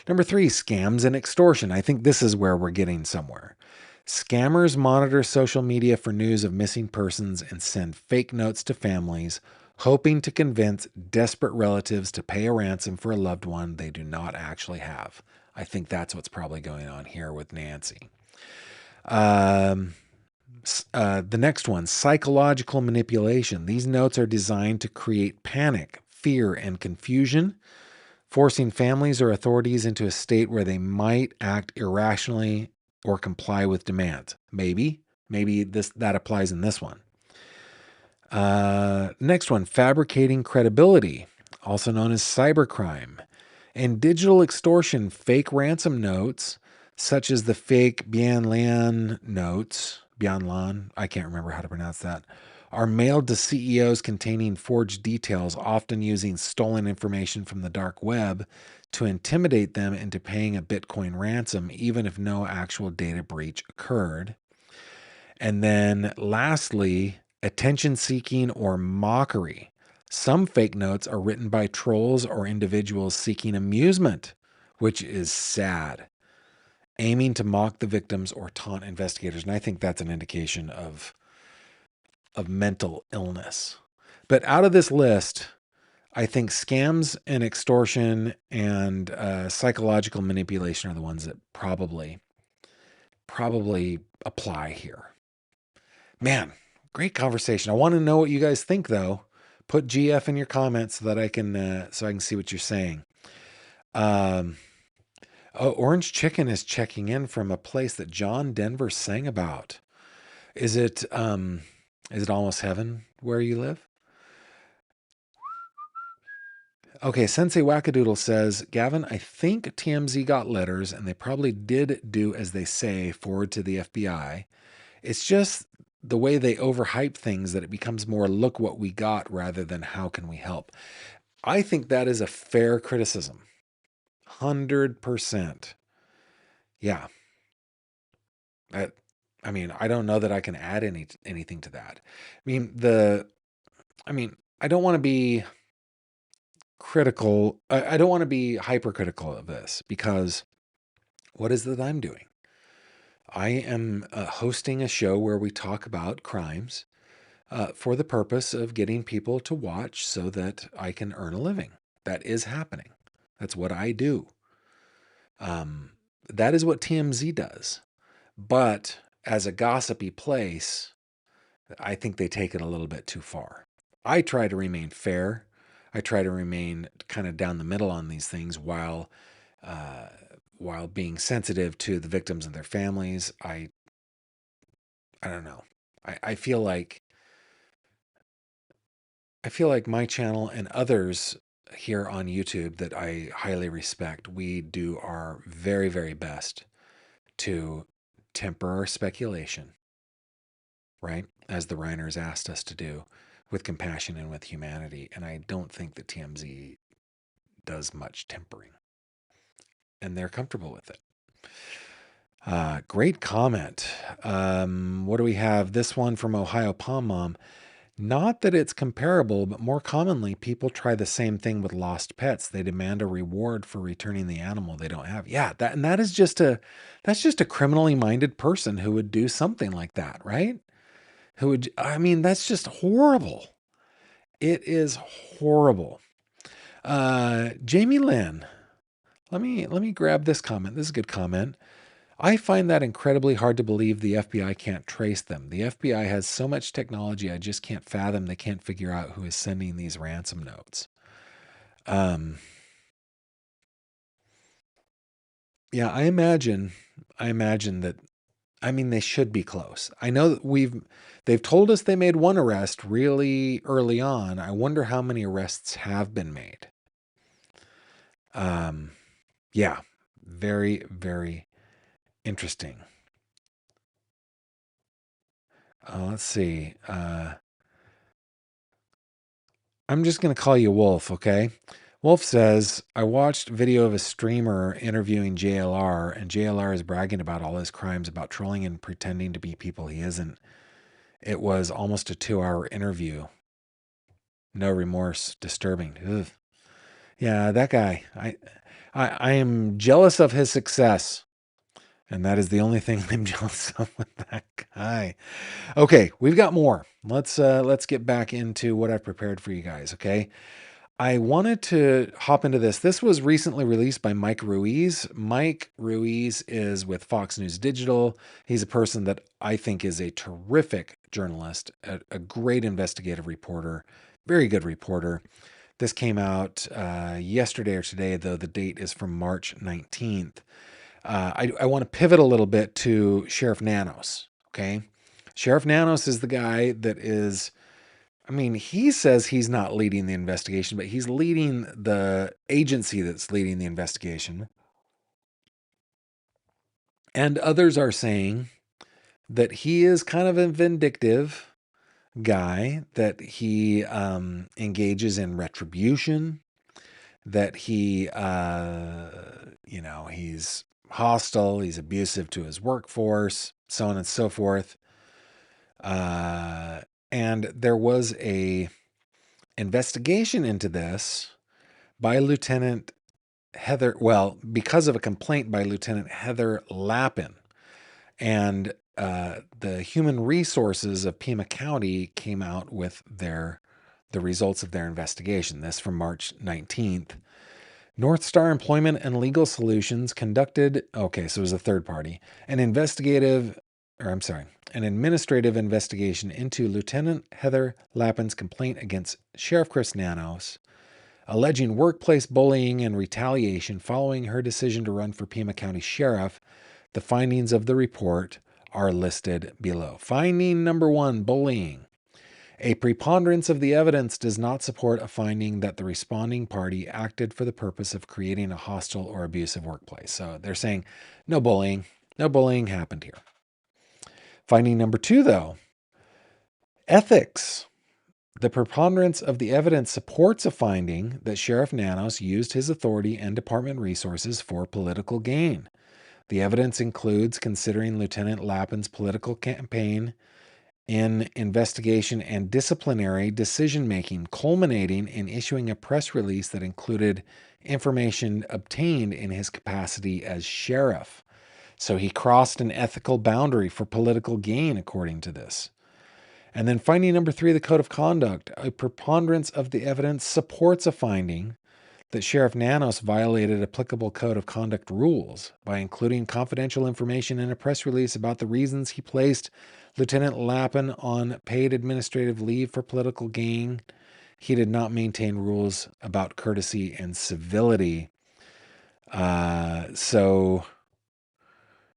Number three, scams and extortion. I think this is where we're getting somewhere. Scammers monitor social media for news of missing persons and send fake notes to families, hoping to convince desperate relatives to pay a ransom for a loved one they do not actually have. I think that's what's probably going on here with Nancy. The next one, psychological manipulation. These notes are designed to create panic, fear, and confusion, forcing families or authorities into a state where they might act irrationally or comply with demands. Maybe that applies in this one. Next one, fabricating credibility, also known as cybercrime. And digital extortion, fake ransom notes, such as the fake Bianlan notes, Bianlan, I can't remember how to pronounce that, are mailed to CEOs containing forged details, often using stolen information from the dark web to intimidate them into paying a Bitcoin ransom, even if no actual data breach occurred. And then lastly, attention seeking or mockery. Some fake notes are written by trolls or individuals seeking amusement, which is sad, aiming to mock the victims or taunt investigators. And I think that's an indication of mental illness. But out of this list, I think scams and extortion and psychological manipulation are the ones that probably apply here. Man, great conversation. I want to know what you guys think, though. Put GF in your comments so that I can see what you're saying. Oh, Orange Chicken is checking in from a place that John Denver sang about. Is it almost heaven where you live? Okay, Sensei Wackadoodle says, Gavin, I think TMZ got letters and they probably did do as they say, forward to the FBI. It's just the way they overhype things that it becomes more look what we got rather than how can we help. I think that is a fair criticism. 100%. Yeah. I mean, I don't know that I can add anything to that. I don't want to be critical. I don't want to be hypercritical of this because what is it that I'm doing? I am hosting a show where we talk about crimes for the purpose of getting people to watch so that I can earn a living. That is happening. That's what I do. That is what TMZ does. But as a gossipy place, I think they take it a little bit too far. I try to remain fair. I try to remain kind of down the middle on these things while being sensitive to the victims and their families. I don't know. I feel like my channel and others here on YouTube that I highly respect, we do our very, very best to temper our speculation, right? As the Reiners asked us to do, with compassion and with humanity. And I don't think that TMZ does much tempering. And they're comfortable with it. Great comment. What do we have? This one from Ohio Palm Mom. Not that it's comparable, but more commonly, people try the same thing with lost pets. They demand a reward for returning the animal they don't have. Yeah, that's just a criminally minded person who would do something like that, right? That's just horrible. It is horrible. Jamie Lynn, let me grab this comment. This is a good comment. I find that incredibly hard to believe the FBI can't trace them. The FBI has so much technology, I just can't fathom they can't figure out who is sending these ransom notes. Yeah, I imagine that, they should be close. I know that they've told us they made one arrest really early on. I wonder how many arrests have been made. Yeah, very, very interesting. Let's see. I'm just going to call you Wolf, okay? Wolf says, I watched video of a streamer interviewing JLR, and JLR is bragging about all his crimes about trolling and pretending to be people he isn't. It was almost a 2-hour interview. No remorse. Disturbing. Ugh. Yeah, that guy. I am jealous of his success. And that is the only thing I'm jealous of with that guy. Okay, we've got more. Let's get back into what I've prepared for you guys, okay? I wanted to hop into this. This was recently released by Mike Ruiz. Mike Ruiz is with Fox News Digital. He's a person that I think is a terrific journalist, a great investigative reporter, very good reporter. This came out yesterday or today, though the date is from March 19th. I want to pivot a little bit to Sheriff Nanos, okay? Sheriff Nanos is the guy that is, he says he's not leading the investigation, but he's leading the agency that's leading the investigation. And others are saying that he is kind of a vindictive guy, that he engages in retribution, that he, he's hostile, he's abusive to his workforce, so on and so forth. And there was a investigation into this by Lieutenant Heather, because of a complaint by Lieutenant Heather Lappin. And the human resources of Pima County came out with the results of their investigation. This from March 19th. North Star Employment and Legal Solutions conducted, okay, so it was a third party, an administrative investigation into Lieutenant Heather Lappin's complaint against Sheriff Chris Nanos alleging workplace bullying and retaliation following her decision to run for Pima County Sheriff. The findings of the report are listed below. Finding number 1, bullying. A preponderance of the evidence does not support a finding that the responding party acted for the purpose of creating a hostile or abusive workplace. So they're saying no bullying. No bullying happened here. Finding number 2, though, ethics. The preponderance of the evidence supports a finding that Sheriff Nanos used his authority and department resources for political gain. The evidence includes considering Lieutenant Lappin's political campaign in investigation and disciplinary decision-making, culminating in issuing a press release that included information obtained in his capacity as sheriff. So he crossed an ethical boundary for political gain, according to this. And then finding number 3, the code of conduct. A preponderance of the evidence supports a finding that Sheriff Nanos violated applicable code of conduct rules by including confidential information in a press release about the reasons he placed Lieutenant Lappin on paid administrative leave for political gain. He did not maintain rules about courtesy and civility. So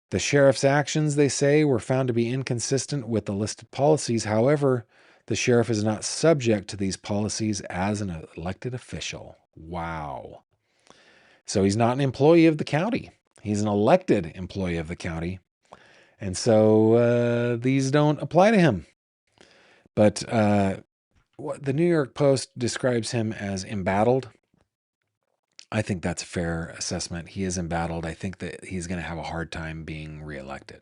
the sheriff's actions, they say, were found to be inconsistent with the listed policies. However, the sheriff is not subject to these policies as an elected official. Wow. So he's not an employee of the county. He's an elected employee of the county. And so these don't apply to him. But the New York Post describes him as embattled. I think that's a fair assessment. He is embattled. I think that he's going to have a hard time being reelected.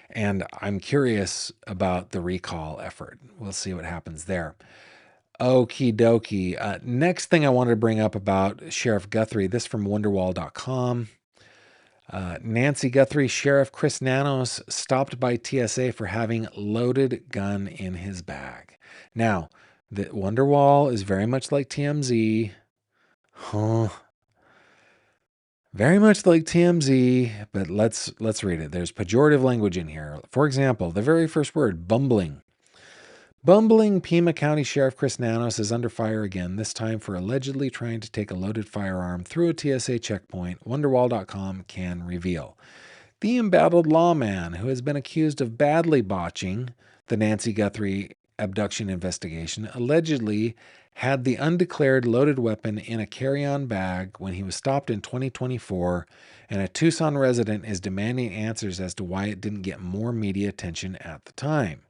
And I'm curious about the recall effort. We'll see what happens there. Okie dokie. Next thing I wanted to bring up about Sheriff Guthrie, this from Wonderwall.com. Nancy Guthrie, Sheriff Chris Nanos stopped by TSA for having loaded gun in his bag. Now, the Wonderwall is very much like TMZ. Huh. Very much like TMZ, but let's read it. There's pejorative language in here. For example, the very first word, bumbling. Bumbling Pima County Sheriff Chris Nanos is under fire again, this time for allegedly trying to take a loaded firearm through a TSA checkpoint, Wonderwall.com can reveal. The embattled lawman, who has been accused of badly botching the Nancy Guthrie abduction investigation, allegedly had the undeclared loaded weapon in a carry-on bag when he was stopped in 2024, and a Tucson resident is demanding answers as to why it didn't get more media attention at the time.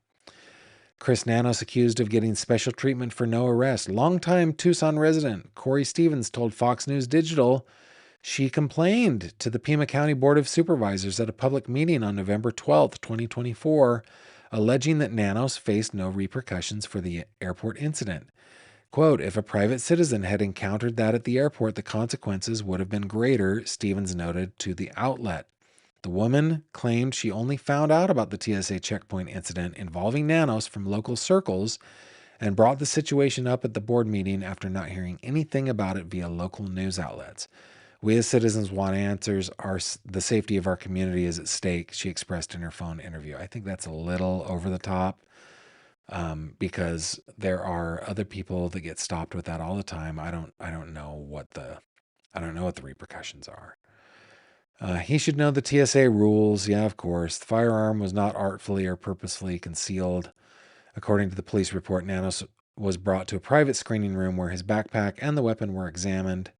Chris Nanos accused of getting special treatment for no arrest. Longtime Tucson resident Corey Stevens told Fox News Digital she complained to the Pima County Board of Supervisors at a public meeting on November 12, 2024, alleging that Nanos faced no repercussions for the airport incident. Quote, if a private citizen had encountered that at the airport, the consequences would have been greater, Stevens noted to the outlet. The woman claimed she only found out about the TSA checkpoint incident involving Nanos from local circles and brought the situation up at the board meeting after not hearing anything about it via local news outlets. We as citizens want answers. The safety of our community is at stake, she expressed in her phone interview. I think that's a little over the top. Because there are other people that get stopped with that all the time. I don't know what the repercussions are. He should know the TSA rules. Yeah, of course. The firearm was not artfully or purposefully concealed. According to the police report, Nanos was brought to a private screening room where his backpack and the weapon were examined.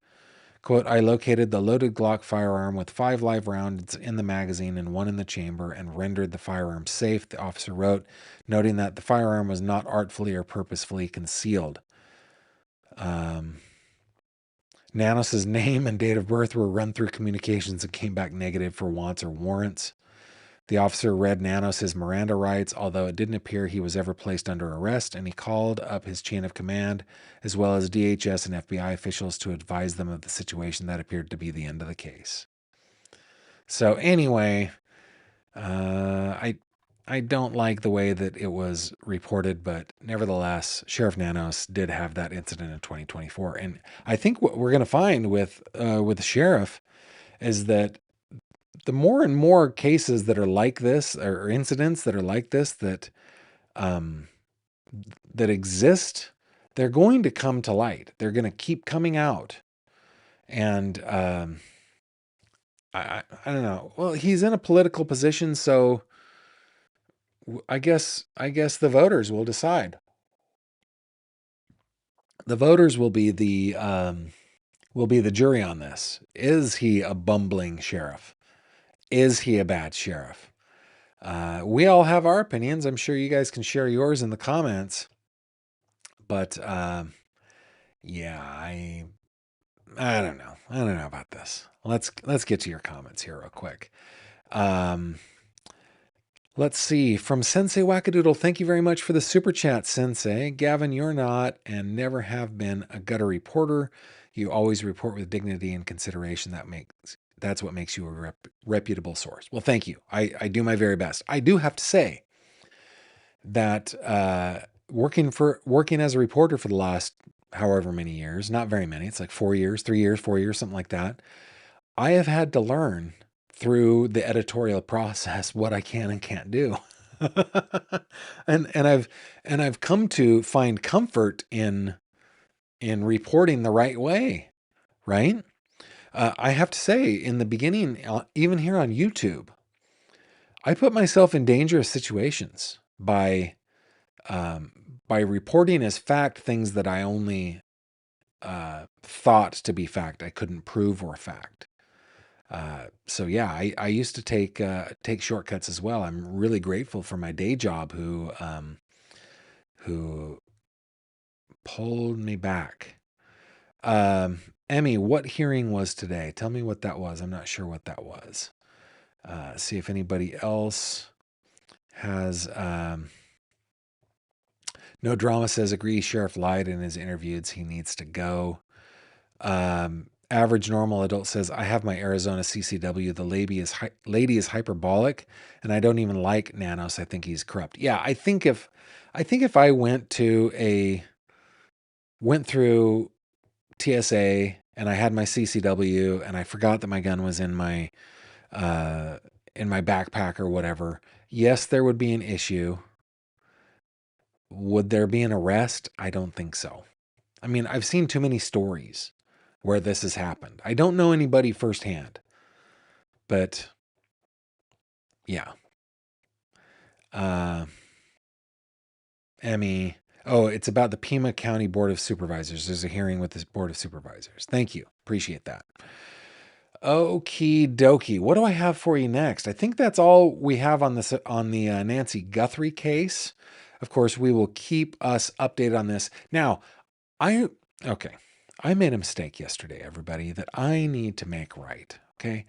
Quote, I located the loaded Glock firearm with 5 live rounds in the magazine and 1 in the chamber and rendered the firearm safe, the officer wrote, noting that the firearm was not artfully or purposefully concealed. Nanos' name and date of birth were run through communications and came back negative for wants or warrants. The officer read Nanos his Miranda rights, although it didn't appear he was ever placed under arrest, and he called up his chain of command, as well as DHS and FBI officials to advise them of the situation. That appeared to be the end of the case. So anyway, I don't like the way that it was reported, but nevertheless, Sheriff Nanos did have that incident in 2024. And I think what we're going to find with the sheriff is that the more and more cases that are like this, or incidents that are like this, that exist, they're going to come to light. They're going to keep coming out. And I don't know. Well, he's in a political position, so I guess the voters will decide. The voters will be the jury on this. Is he a bumbling sheriff? Is he a bad sheriff? We all have our opinions. I'm sure you guys can share yours in the comments. But yeah, I don't know. I don't know about this. Let's get to your comments here real quick. Let's see. From Sensei Wackadoodle, thank you very much for the super chat, Sensei. Gavin, you're not and never have been a gutter reporter. You always report with dignity and consideration. That's what makes you a reputable source. Well, thank you. I do my very best. I do have to say that working as a reporter for the last however many years, not very many, it's like 4 years, 3 years, 4 years, something like that. I have had to learn through the editorial process what I can and can't do. and I've come to find comfort in reporting the right way, right? I have to say, in the beginning, even here on YouTube, I put myself in dangerous situations by reporting as fact things that I only thought to be fact. I couldn't prove were fact. So yeah, I used to take shortcuts as well. I'm really grateful for my day job who pulled me back. Emmy, what hearing was today? Tell me what that was. I'm not sure what that was. See if anybody else has. No Drama says, agree, Sheriff lied in his interviews. He needs to go. Average Normal Adult says, I have my Arizona CCW. The lady is hyperbolic, and I don't even like Nanos. I think he's corrupt. Yeah, I think if I went through TSA and I had my CCW and I forgot that my gun was in my backpack or whatever, yes, there would be an issue. Would there be an arrest? I don't think so. I mean, I've seen too many stories where this has happened. I don't know anybody firsthand, but yeah. Emmy. Oh, it's about the Pima County Board of Supervisors. There's a hearing with the Board of Supervisors. Thank you. Appreciate that. Okie dokie. What do I have for you next? I think that's all we have on the Nancy Guthrie case. Of course, we will keep us updated on this. Now, I made a mistake yesterday, everybody, that I need to make right. Okay.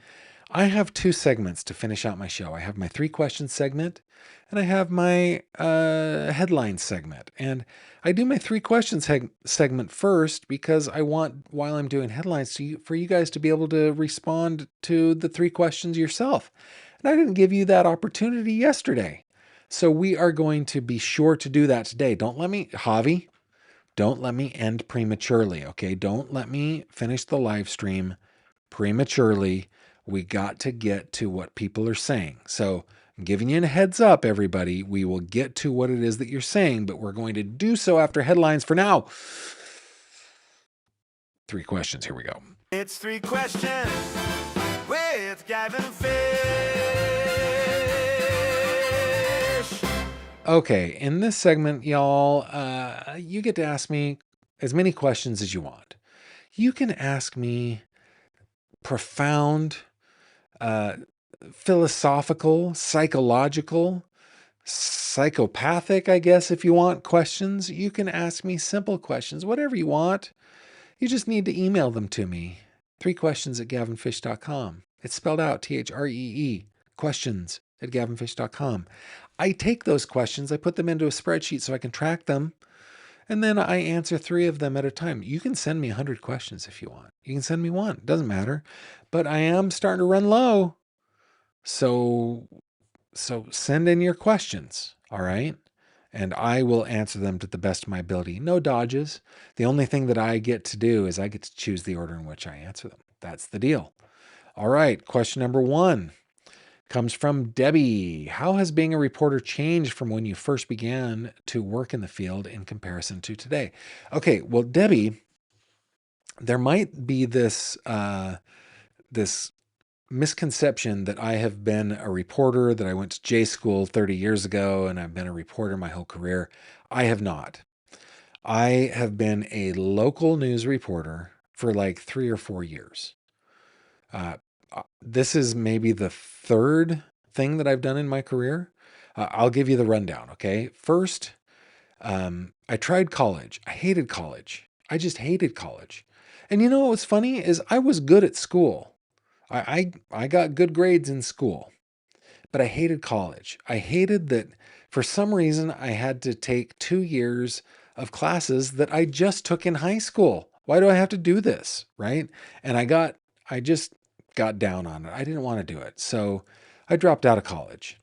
I have 2 segments to finish out my show. I have my 3 questions segment and I have my headline segment. And I do my 3 questions segment first because I want, while I'm doing headlines, for you guys to be able to respond to the 3 questions yourself. And I didn't give you that opportunity yesterday. So we are going to be sure to do that today. Don't let me, Javi, don't let me end prematurely, okay? Don't let me finish the live stream prematurely. We got to get to what people are saying. So I'm giving you a heads up, everybody. We will get to what it is that you're saying, but we're going to do so after headlines. For now, 3 questions. Here we go. It's 3 questions with Gavin Fish. Okay, in this segment, y'all, you get to ask me as many questions as you want. You can ask me profound, philosophical, psychological, psychopathic, I guess, if you want questions. You can ask me simple questions, whatever you want. You just need to email them to me. 3questions@gavinfish.com. It's spelled out THREE, questions@gavinfish.com. I take those questions, I put them into a spreadsheet so I can track them, and then I answer 3 of them at a time. You can send me 100 questions if you want. You can send me 1. It doesn't matter. But I am starting to run low. So send in your questions, all right? And I will answer them to the best of my ability. No dodges. The only thing that I get to do is I get to choose the order in which I answer them. That's the deal. All right, question number 1. comes from Debbie. How has being a reporter changed from when you first began to work in the field in comparison to today? Okay, well, Debbie, there might be this misconception that I have been a reporter, that I went to J school 30 years ago and I've been a reporter my whole career. I have not. I have been a local news reporter for like 3 or 4 years. Uh, this is maybe the third thing that I've done in my career. I'll give you the rundown, okay? First, I tried college. I hated college. I just hated college. And you know what was funny is I was good at school. I got good grades in school, but I hated college. I hated that for some reason I had to take 2 years of classes that I just took in high school. Why do I have to do this? Right. And I just got down on it. I didn't want to do it. So I dropped out of college.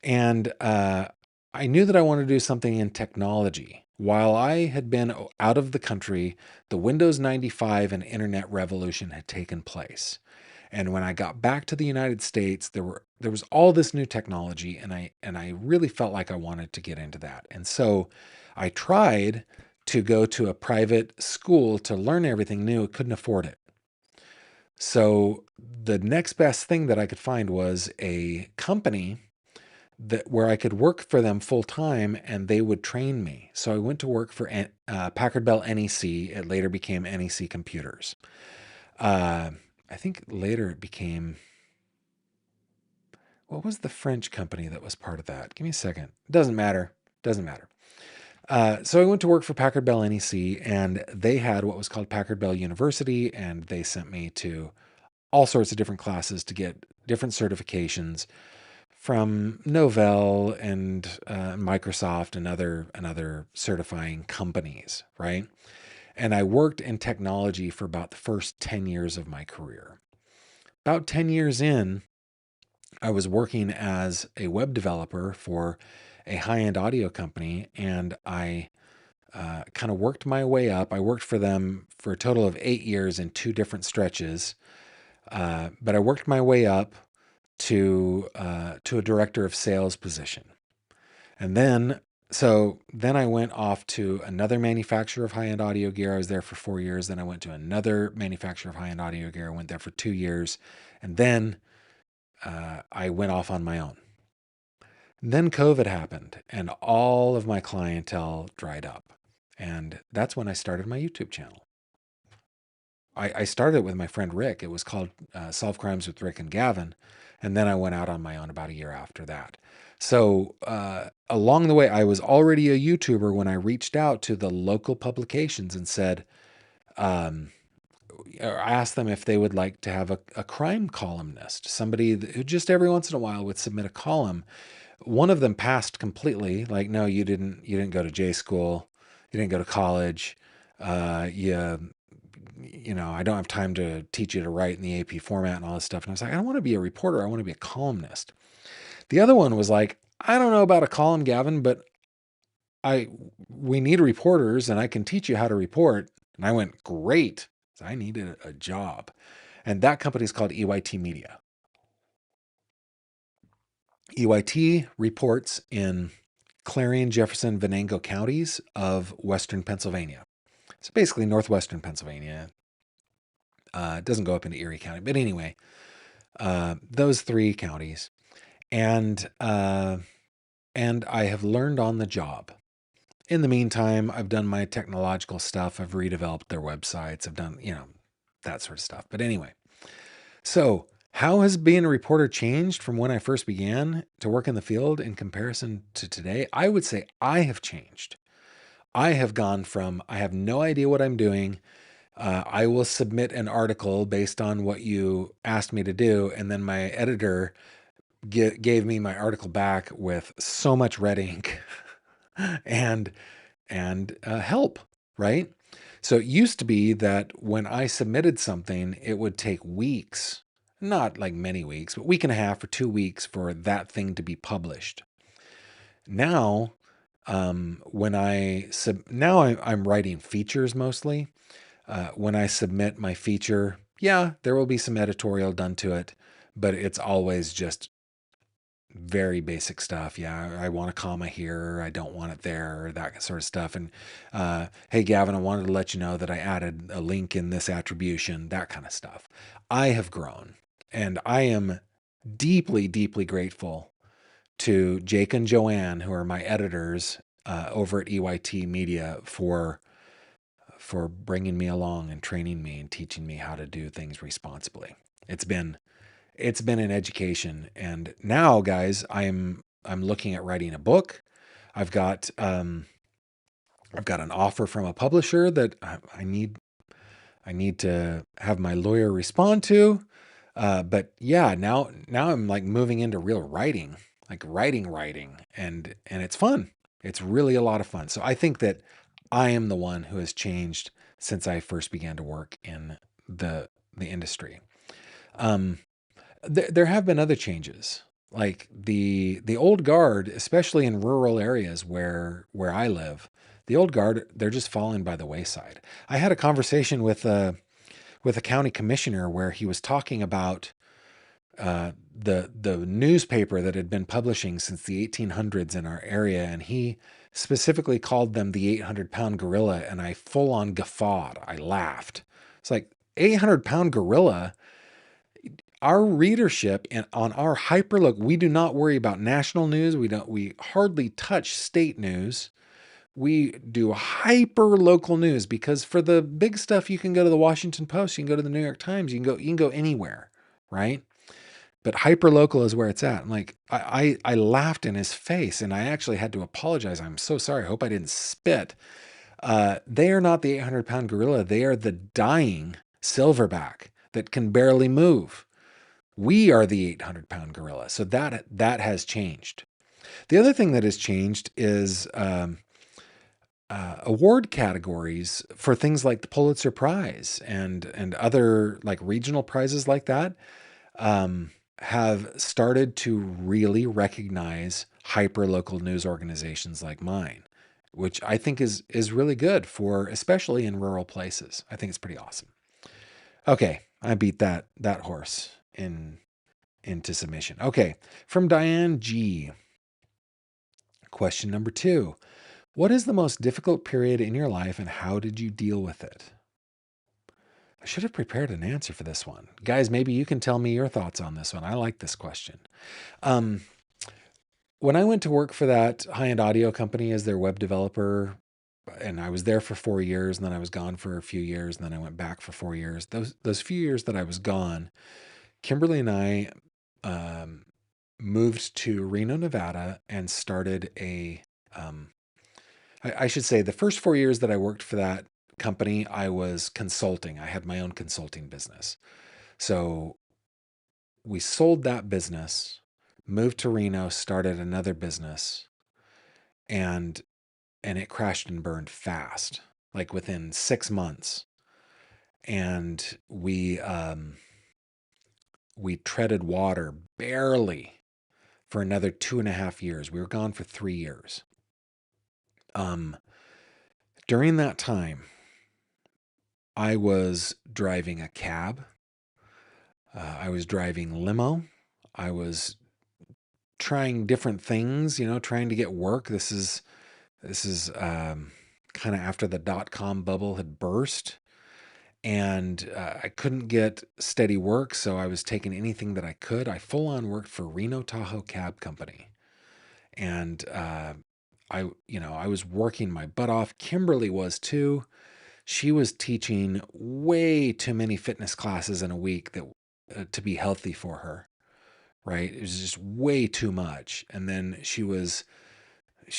And I knew that I wanted to do something in technology. While I had been out of the country, the Windows 95 and internet revolution had taken place. And when I got back to the United States, there was all this new technology, and I really felt like I wanted to get into that. And so I tried to go to a private school to learn everything new. Couldn't afford it. So the next best thing that I could find was a company that where I could work for them full time and they would train me. So I went to work for Packard Bell NEC. It later became NEC Computers. Uh, I think later it became, what was the French company that was part of that? Give me a second. Doesn't matter. Doesn't matter. So I went to work for Packard Bell NEC, and they had what was called Packard Bell University, and they sent me to all sorts of different classes to get different certifications from Novell and Microsoft and other certifying companies, right? And I worked in technology for about the first 10 years of my career. About 10 years in, I was working as a web developer for a high-end audio company, and I kind of worked my way up. I worked for them for a total of 8 years in two different stretches, but I worked my way up to a director of sales position. And then I went off to another manufacturer of high-end audio gear. I was there for 4 years. Then I went to another manufacturer of high-end audio gear. I went there for 2 years. And then I went off on my own. And then COVID happened and all of my clientele dried up. And that's when I started my YouTube channel. I started it with my friend Rick. It was called Solve Crimes with Rick and Gavin. And then I went out on my own about a year after that. So along the way, I was already a YouTuber when I reached out to the local publications and said, or asked them if they would like to have a crime columnist, somebody who just every once in a while would submit a column. One of them passed completely, like, no, you didn't go to J school, you didn't go to college, I don't have time to teach you to write in the AP format and all this stuff. And I was like, I don't want to be a reporter. I want to be a columnist. The other one was like, I don't know about a column, Gavin, but we need reporters and I can teach you how to report. And I went, great. So I needed a job. And that company is called EYT Media. EYT reports in Clarion, Jefferson, Venango counties of Western Pennsylvania. So basically northwestern Pennsylvania. It doesn't go up into Erie County. But anyway, those three counties. And I have learned on the job. In the meantime, I've done my technological stuff. I've redeveloped their websites. I've done, that sort of stuff. But anyway, so how has being a reporter changed from when I first began to work in the field in comparison to today? I would say I have changed. I have gone from, I have no idea what I'm doing. I will submit an article based on what you asked me to do. And then my editor gave me my article back with so much red ink and help, right? So it used to be that when I submitted something, it would take weeks, not like many weeks, but week and a half or 2 weeks for that thing to be published. Now, I'm writing features mostly. When I submit my feature, yeah, there will be some editorial done to it, but it's always just very basic stuff. Yeah, I want a comma here, I don't want it there, that sort of stuff. And hey, Gavin, I wanted to let you know that I added a link in this attribution, that kind of stuff. I have grown, and I am deeply, deeply grateful to Jake and Joanne, who are my editors over at EYT Media, for bringing me along and training me and teaching me how to do things responsibly. It's been it's been an education, and now, guys, I'm looking at writing a book. I've got I've got an offer from a publisher that I need to have my lawyer respond to. But yeah, now I'm like moving into real writing, like writing, and it's fun. It's really a lot of fun. So I think that I am the one who has changed since I first began to work in the industry. Um, there have been other changes, like the old guard, especially in rural areas where I live. The old guard, they're just falling by the wayside. I had a conversation with a county commissioner where he was talking about the newspaper that had been publishing since the 1800s in our area, and he specifically called them the 800-pound gorilla, and I full on guffawed. I laughed. It's like 800-pound gorilla. Our readership and on our hyperlook, we do not worry about national news. We hardly touch state news. We do hyper local news because for the big stuff, you can go to the Washington Post, you can go to the New York Times, you can go anywhere, right? But hyper local is where it's at. And like I laughed in his face, and I actually had to apologize. I'm so sorry. I hope I didn't spit. They are not the 800-pound gorilla. They are the dying silverback that can barely move. We are the 800-pound gorilla. So that has changed. The other thing that has changed is award categories for things like the Pulitzer Prize and other like regional prizes like that have started to really recognize hyper local news organizations like mine, which I think is really good for especially in rural places. I think it's pretty awesome. Okay, I beat that horse into submission. Okay, from Diane G. Question number 2. What is the most difficult period in your life and how did you deal with it? I should have prepared an answer for this one. Guys, maybe you can tell me your thoughts on this one. I like this question. Um, when I went to work for that high-end audio company as their web developer, and I was there for 4 years, and then I was gone for a few years, and then I went back for 4 years. Those few years that I was gone, Kimberly and I moved to Reno, Nevada, and started I should say the first 4 years that I worked for that company, I was consulting. I had my own consulting business. So we sold that business, moved to Reno, started another business, and it crashed and burned fast, like within 6 months. And we treaded water barely for another 2.5 years. We were gone for 3 years. During that time, I was driving a cab. I was driving limo. I was trying different things, trying to get work. This is kind of after the dot-com bubble had burst, and I couldn't get steady work, so I was taking anything that I could. I full on worked for Reno Tahoe Cab Company, and I was working my butt off. Kimberly was too. She was teaching way too many fitness classes in a week that to be healthy for her, right? It was just way too much. And then she was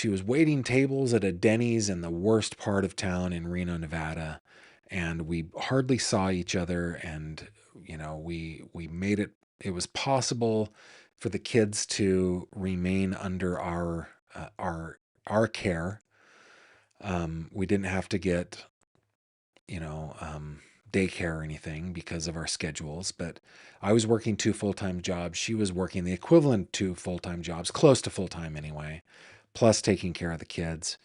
waiting tables at a Denny's in the worst part of town in Reno, Nevada, and we hardly saw each other. And we made it. It was possible for the kids to remain under our care. We didn't have to get daycare or anything because of our schedules, but I was working 2 full-time jobs. She was working the equivalent to full-time jobs, close to full-time anyway, plus taking care of the kids.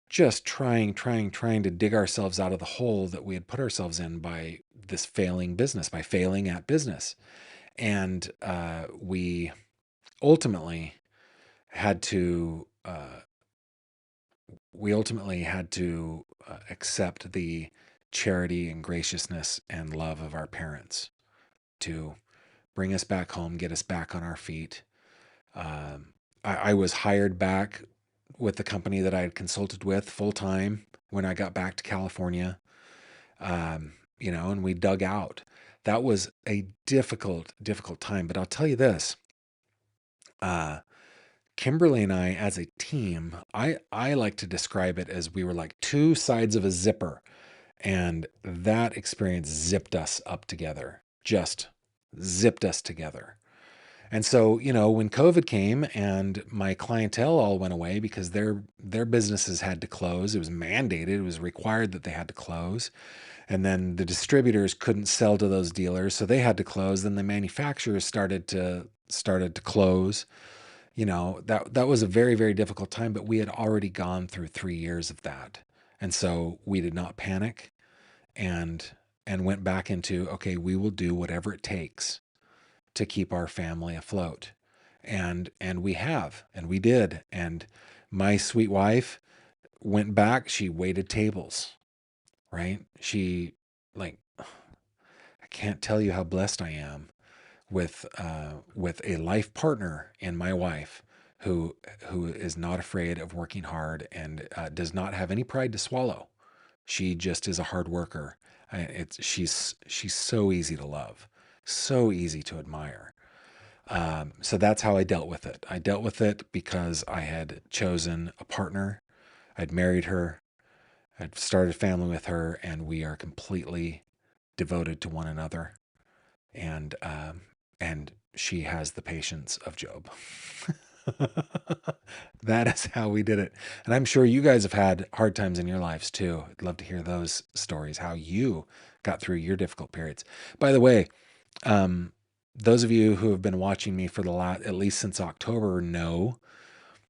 Just trying to dig ourselves out of the hole that we had put ourselves in by this failing business, by failing at business. And we ultimately had to accept the charity and graciousness and love of our parents to bring us back home, get us back on our feet. Um, I was hired back with the company that I had consulted with full time when I got back to California, and we dug out. That was a difficult, difficult time. But I'll tell you this, uh, Kimberly and I, as a team, I like to describe it as we were like two sides of a zipper, and that experience zipped us up together, just zipped us together. And so, when COVID came and my clientele all went away because their businesses had to close, it was mandated, it was required that they had to close. And then the distributors couldn't sell to those dealers, so they had to close. Then the manufacturers started to close. That was a very, very difficult time, but we had already gone through 3 years of that. And so we did not panic and went back into, okay, we will do whatever it takes to keep our family afloat. And we did. And my sweet wife went back, she waited tables, right? She like I can't tell you how blessed I am with a life partner in my wife who is not afraid of working hard and does not have any pride to swallow. She just is a hard worker. She's so easy to love, so easy to admire. So that's how I dealt with it. I dealt with it because I had chosen a partner. I'd married her. I'd started a family with her, and we are completely devoted to one another. And she has the patience of Job. That is how we did it. And I'm sure you guys have had hard times in your lives too. I'd love to hear those stories, how you got through your difficult periods. By the way, um, those of you who have been watching me for the last, at least since October, know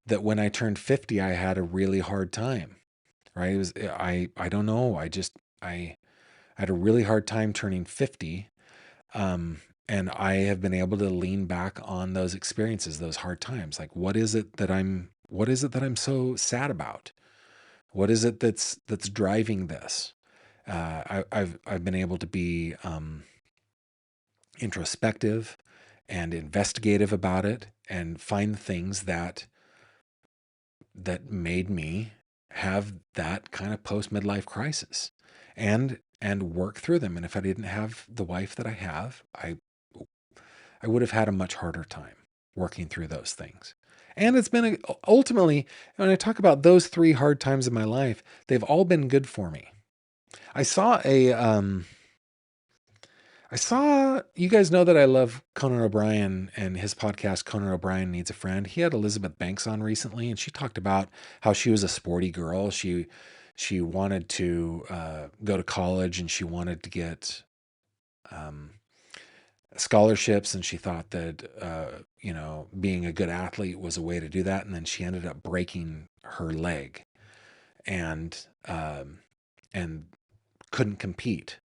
that when I turned 50, I had a really hard time. Right? I don't know. I had a really hard time turning 50. Um, and I have been able to lean back on those experiences, those hard times. Like, what is it that I'm so sad about? What is it that's driving this? I've been able to be introspective and investigative about it and find things that made me have that kind of post midlife crisis and work through them. And if I didn't have the wife that I have, I would have had a much harder time working through those things. And it's been ultimately, when I talk about those three hard times in my life, they've all been good for me. I saw you guys know that I love Conan O'Brien and his podcast, Conan O'Brien Needs a Friend. He had Elizabeth Banks on recently, and she talked about how she was a sporty girl. She wanted to go to college, and she wanted to get um, scholarships, and she thought that being a good athlete was a way to do that. And then she ended up breaking her leg, and and couldn't compete.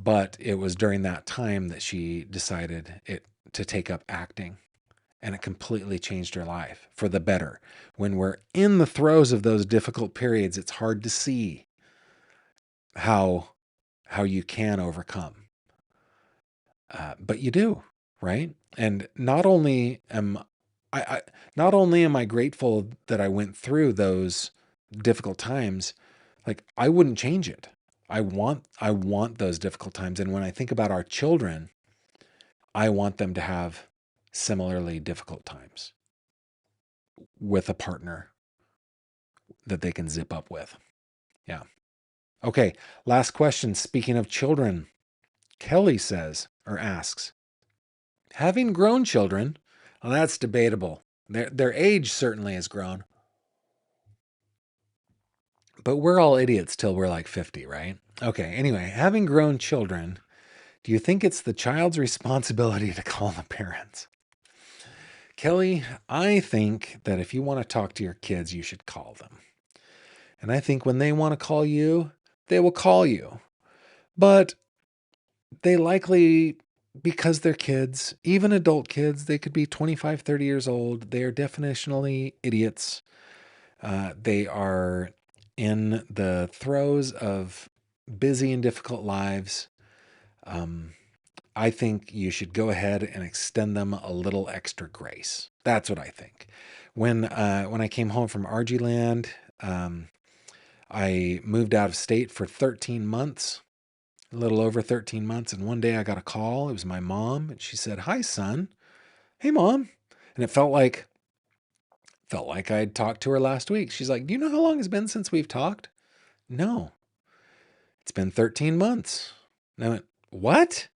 But it was during that time that she decided to take up acting, and it completely changed her life for the better. When we're in the throes of those difficult periods, it's hard to see how you can overcome, but you do, right? And not only am I grateful that I went through those difficult times, like I wouldn't change it. I want those difficult times, and when I think about our children, I want them to have similarly difficult times with a partner that they can zip up with. Yeah. Okay. Last question. Speaking of children, Kelly says or asks, having grown children, well, that's debatable. Their age certainly has grown, but we're all idiots till we're like 50, right? Okay. Anyway, having grown children, do you think it's the child's responsibility to call the parents? Kelly, I think that if you want to talk to your kids, you should call them. And I think when they want to call you, they will call you. But they likely because they're kids, even adult kids. They could be 25, 30 years old. They are definitionally idiots. They are in the throes of busy and difficult lives. Um, I think you should go ahead and extend them a little extra grace. That's what I think. When I came home from RG Land, I moved out of state for 13 months, a little over 13 months. And one day I got a call. It was my mom. And she said, "Hi, son." "Hey, mom." And it felt like I'd talked to her last week. She's like, "Do you know how long it's been since we've talked?" "No, it's been 13 months." And I went, "What?"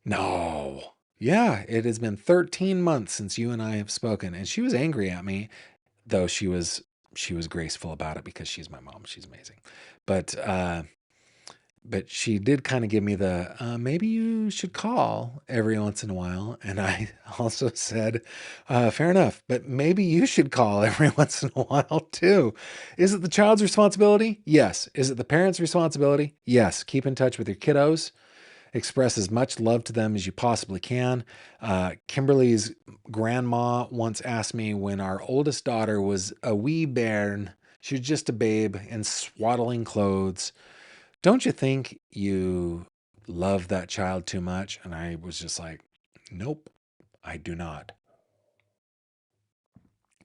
"No. Yeah, it has been 13 months since you and I have spoken." And she was angry at me, though she was graceful about it because she's my mom. She's amazing. But she did kind of give me the maybe you should call every once in a while. And I also said, fair enough, but maybe you should call every once in a while too. Is it the child's responsibility? Yes. Is it the parent's responsibility? Yes. Keep in touch with your kiddos. Express as much love to them as you possibly can. Kimberly's grandma once asked me when our oldest daughter was a wee bairn, she was just a babe in swaddling clothes, "Don't you think you love that child too much?" And I was just like, "Nope, I do not.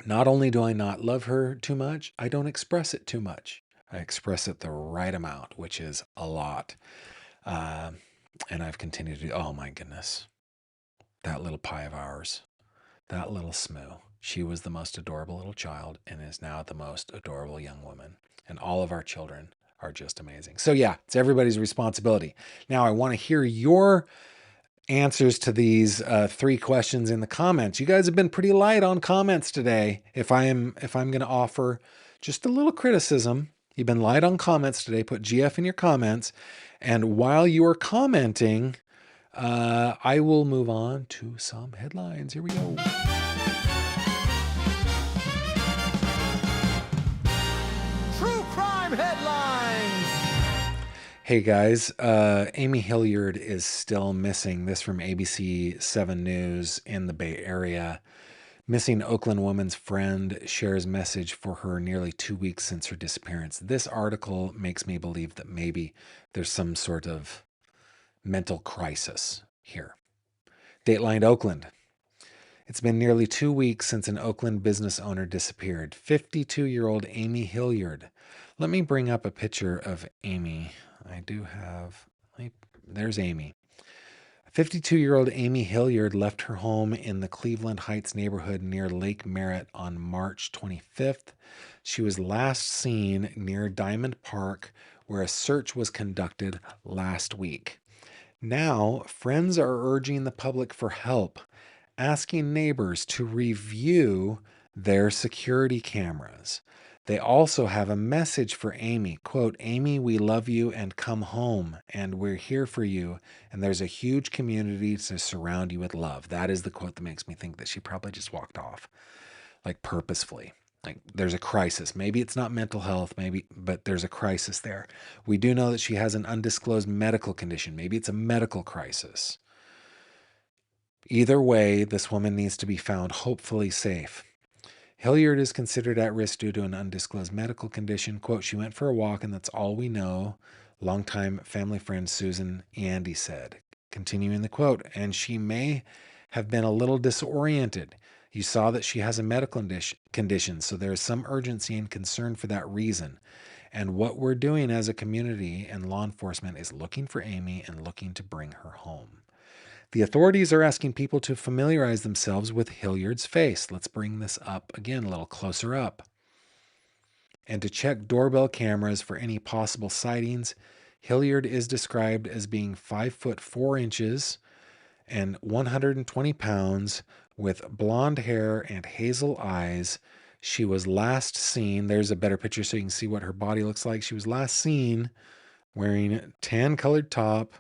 Not only do I not love her too much, I don't express it too much. I express it the right amount, which is a lot." Uh, and I've continued to, oh my goodness, that little pie of ours, that little Smoo, she was the most adorable little child and is now the most adorable young woman. And all of our children are just amazing. So, yeah, it's everybody's responsibility. Now, I want to hear your answers to these three questions in the comments. You guys have been pretty light on comments today. If I'm going to offer just a little criticism, you've been light on comments today. Put GF in your comments, and while you are commenting, I will move on to some headlines. Here we go. True crime headlines. Hey guys, Amy Hilliard is still missing. This from ABC 7 News in the Bay Area. Missing Oakland woman's friend shares message for her nearly 2 weeks since her disappearance. This article makes me believe that maybe there's some sort of mental crisis here. Dateline Oakland. It's been nearly 2 weeks since an Oakland business owner disappeared. 52-year-old Amy Hilliard. Let me bring up a picture of Amy. I do have. There's Amy. 52-year-old Amy Hilliard left her home in the Cleveland Heights neighborhood near Lake Merritt on March 25th. She was last seen near Diamond Park, where a search was conducted last week. Now, friends are urging the public for help, asking neighbors to review their security cameras. They also have a message for Amy. Quote, "Amy, we love you and come home, and we're here for you. And there's a huge community to surround you with love." That is the quote that makes me think that she probably just walked off, like purposefully. Like there's a crisis. Maybe it's not mental health, but there's a crisis there. We do know that she has an undisclosed medical condition. Maybe it's a medical crisis. Either way, this woman needs to be found hopefully safe. Hilliard is considered at risk due to an undisclosed medical condition. Quote, "She went for a walk and that's all we know," longtime family friend Susan Andy said. Continuing the quote, "And she may have been a little disoriented. You saw that she has a medical condition, so there is some urgency and concern for that reason. And what we're doing as a community and law enforcement is looking for Amy and looking to bring her home." The authorities are asking people to familiarize themselves with Hilliard's face. Let's bring this up again, a little closer up. And to check doorbell cameras for any possible sightings. Hilliard is described as being 5 foot 4 inches and 120 pounds with blonde hair and hazel eyes. She was last seen, there's a better picture so you can see what her body looks like. She was last seen wearing tan colored top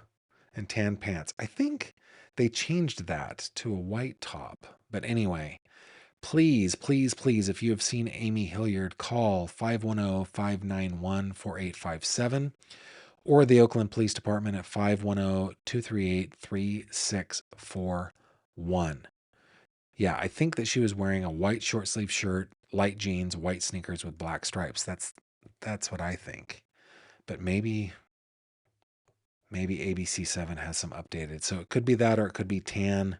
and tan pants. I think they changed that to a white top. But anyway, please, please, please, if you have seen Amy Hilliard, call 510-591-4857 or the Oakland Police Department at 510-238-3641. Yeah, I think that she was wearing a white short sleeve shirt, light jeans, white sneakers with black stripes. That's what I think. But maybe ABC7 has some updated. So it could be that, or it could be tan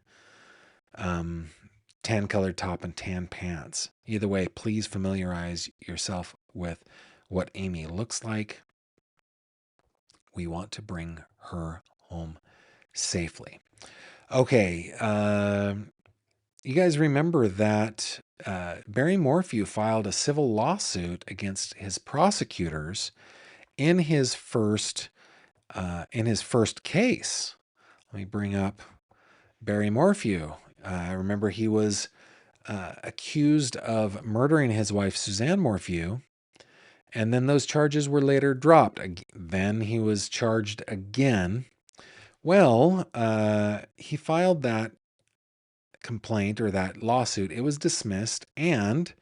colored top and tan pants. Either way, please familiarize yourself with what Amy looks like. We want to bring her home safely. Okay, you guys remember that Barry Morphew filed a civil lawsuit against his prosecutors in his first case. Let me bring up Barry Morphew. Remember, he was accused of murdering his wife Suzanne Morphew, and then those charges were later dropped. Then he was charged again. Well, he filed that complaint, or that lawsuit. It was dismissed, and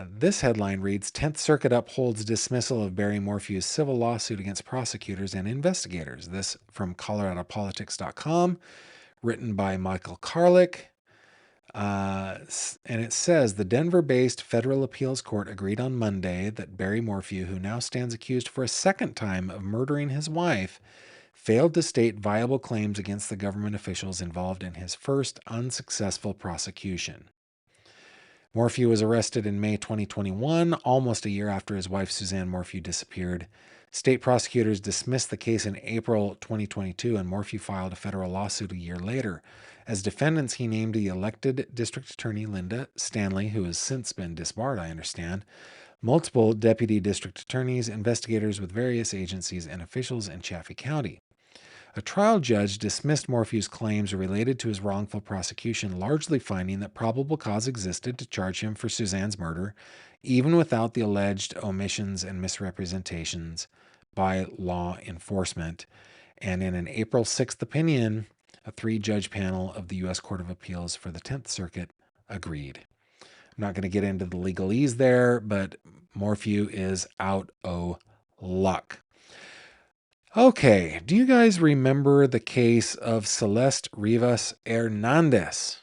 this headline reads, 10th Circuit upholds dismissal of Barry Morphew's civil lawsuit against prosecutors and investigators. This from coloradopolitics.com, written by Michael Carlick. And it says, the Denver-based federal appeals court agreed on Monday that Barry Morphew, who now stands accused for a second time of murdering his wife, failed to state viable claims against the government officials involved in his first unsuccessful prosecution. Morphew was arrested in May 2021, almost a year after his wife Suzanne Morphew disappeared. State prosecutors dismissed the case in April 2022, and Morphew filed a federal lawsuit a year later. As defendants, he named the elected district attorney Linda Stanley, who has since been disbarred, I understand, multiple deputy district attorneys, investigators with various agencies, and officials in Chaffee County. A trial judge dismissed Morphew's claims related to his wrongful prosecution, largely finding that probable cause existed to charge him for Suzanne's murder, even without the alleged omissions and misrepresentations by law enforcement. And in an April 6th opinion, a 3-judge panel of the U.S. Court of Appeals for the 10th Circuit agreed. I'm not going to get into the legalese there, but Morphew is out o' luck. Okay, do you guys remember the case of Celeste Rivas Hernandez?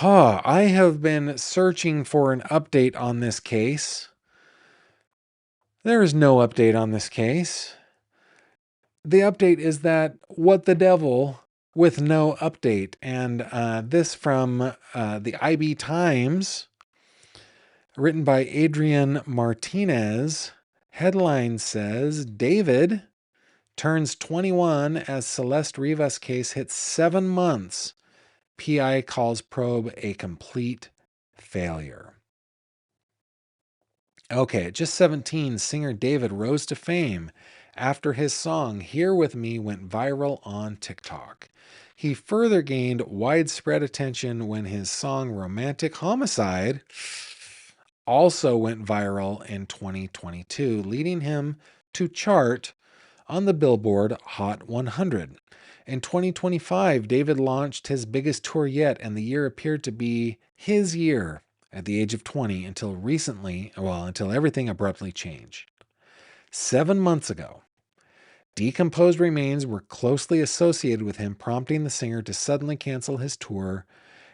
I have been searching for an update on this case. There is no update on this case. The update is that what the devil with no update. And this from the IB Times, written by Adrian Martinez. Headline says, David turns 21 as Celeste Rivas case hits 7 months. PI calls probe a complete failure. Okay, at just 17, singer David rose to fame after his song Here With Me went viral on TikTok. He further gained widespread attention when his song Romantic Homicide also went viral in 2022, leading him to chart on the Billboard Hot 100. In 2025, David launched his biggest tour yet, and the year appeared to be his year at the age of 20 until everything abruptly changed. 7 months ago, decomposed remains were closely associated with him, prompting the singer to suddenly cancel his tour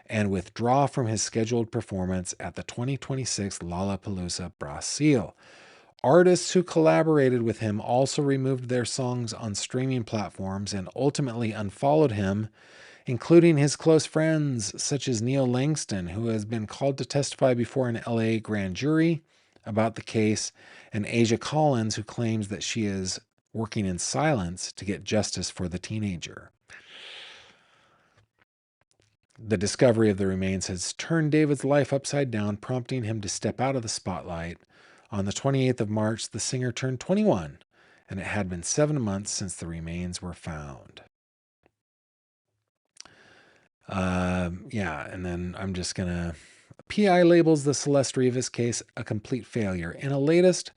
and withdraw from his scheduled performance at the 2026 Lollapalooza Brasil. Artists who collaborated with him also removed their songs on streaming platforms and ultimately unfollowed him, including his close friends such as Neil Langston, who has been called to testify before an LA grand jury about the case, and Asia Collins, who claims that she is working in silence to get justice for the teenager. The discovery of the remains has turned David's life upside down, prompting him to step out of the spotlight. On the 28th of March, the singer turned 21, and it had been 7 months since the remains were found. And then I'm just going to... PI labels the Celeste Rivas case a complete failure. In a latest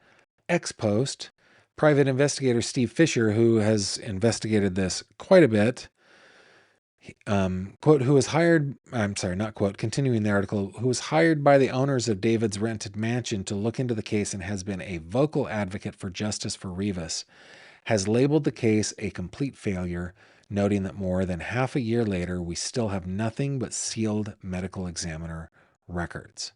ex-post, private investigator Steve Fisher, who has investigated this quite a bit, Quote, who was hired, I'm sorry, not quote, continuing the article, who was hired by the owners of David's rented mansion to look into the case and has been a vocal advocate for justice for Rivas, has labeled the case a complete failure, noting that more than half a year later, we still have nothing but sealed medical examiner records.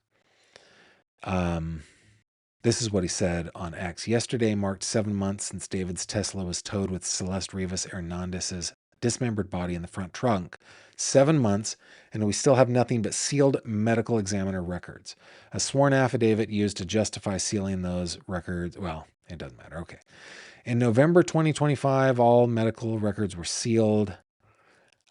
This is what he said on X. Yesterday marked 7 months since David's Tesla was towed with Celeste Rivas Hernandez's dismembered body in the front trunk. 7 months, and we still have nothing but sealed medical examiner records. A sworn affidavit used to justify sealing those records. Well, it doesn't matter. Okay. In November 2025, all medical records were sealed.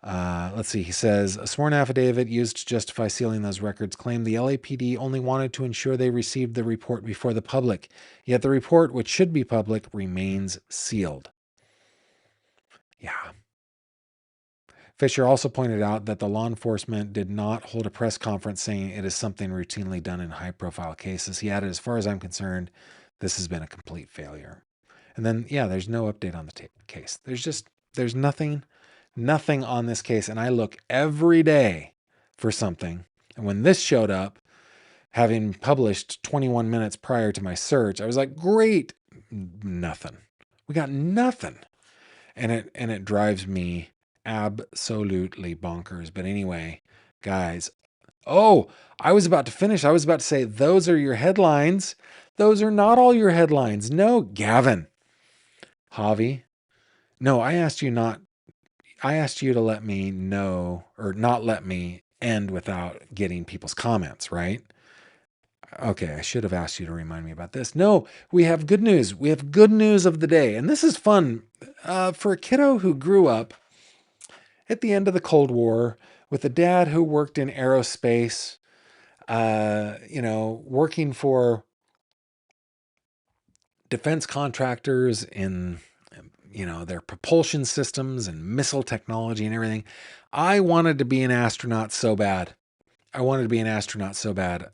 Let's see. He says a sworn affidavit used to justify sealing those records claimed the LAPD only wanted to ensure they received the report before the public. Yet the report, which should be public, remains sealed. Yeah. Fisher also pointed out that the law enforcement did not hold a press conference saying it is something routinely done in high-profile cases. He added, as far as I'm concerned, this has been a complete failure. And then, yeah, there's no update on the case. There's nothing on this case. And I look every day for something. And when this showed up, having published 21 minutes prior to my search, I was like, great, nothing. We got nothing. And it drives me absolutely bonkers. But anyway, guys, I was about to finish. I was about to say, those are your headlines. Those are not all your headlines. No, Gavin. Javi. No, I asked you to let me know or not let me end without getting people's comments, right? Okay, I should have asked you to remind me about this. No, we have good news. We have good news of the day. And this is fun for a kiddo who grew up at the end of the Cold War with a dad who worked in aerospace, working for defense contractors in their propulsion systems and missile technology and everything. I wanted to be an astronaut so bad.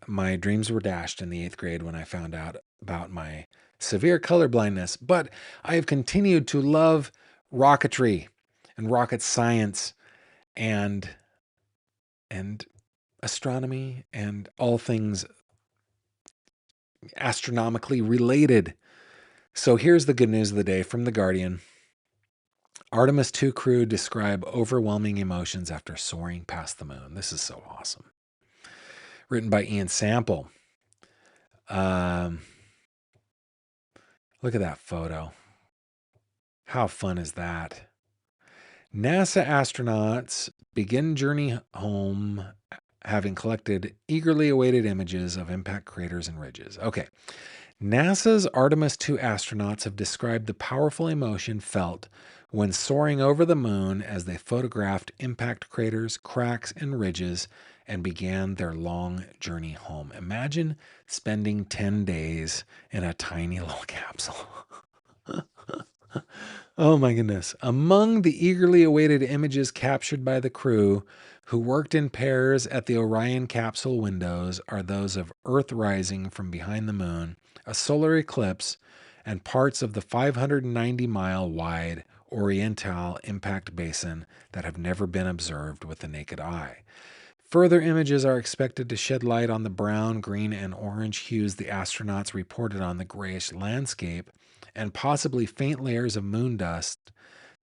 My dreams were dashed in the 8th grade when I found out about my severe color blindness, but I have continued to love rocketry and rocket science and astronomy and all things astronomically related. So here's the good news of the day from The Guardian. Artemis 2 crew describe overwhelming emotions after soaring past the moon. This is so awesome. Written by Ian Sample. Look at that photo. How fun is that? NASA astronauts begin journey home having collected eagerly awaited images of impact craters and ridges. Okay. NASA's Artemis 2 astronauts have described the powerful emotion felt when soaring over the moon as they photographed impact craters, cracks, and ridges and began their long journey home. Imagine spending 10 days in a tiny little capsule. Oh my goodness. Among the eagerly awaited images captured by the crew who worked in pairs at the Orion capsule windows are those of Earth rising from behind the moon, a solar eclipse, and parts of the 590-mile wide Oriental impact basin that have never been observed with the naked eye. Further images are expected to shed light on the brown, green, and orange hues the astronauts reported on the grayish landscape, and possibly faint layers of moon dust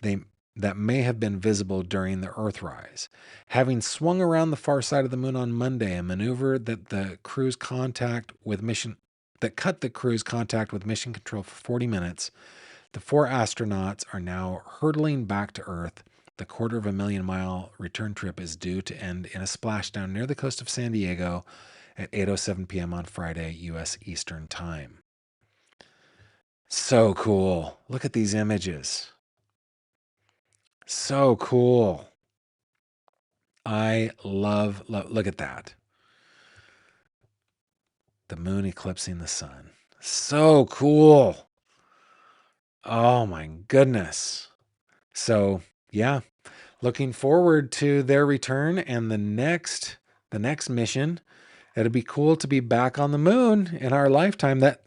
that may have been visible during the Earthrise. Having swung around the far side of the moon on Monday, a maneuver that cut the crew's contact with mission control for 40 minutes, the 4 astronauts are now hurtling back to Earth. The 250,000-mile return trip is due to end in a splashdown near the coast of San Diego at 8:07 p.m. on Friday, U.S. Eastern Time. So cool. Look at these images. So cool. I love, look at that. The moon eclipsing the sun. So cool. Oh my goodness. So, yeah, looking forward to their return and the next mission. It'd be cool to be back on the moon in our lifetime. That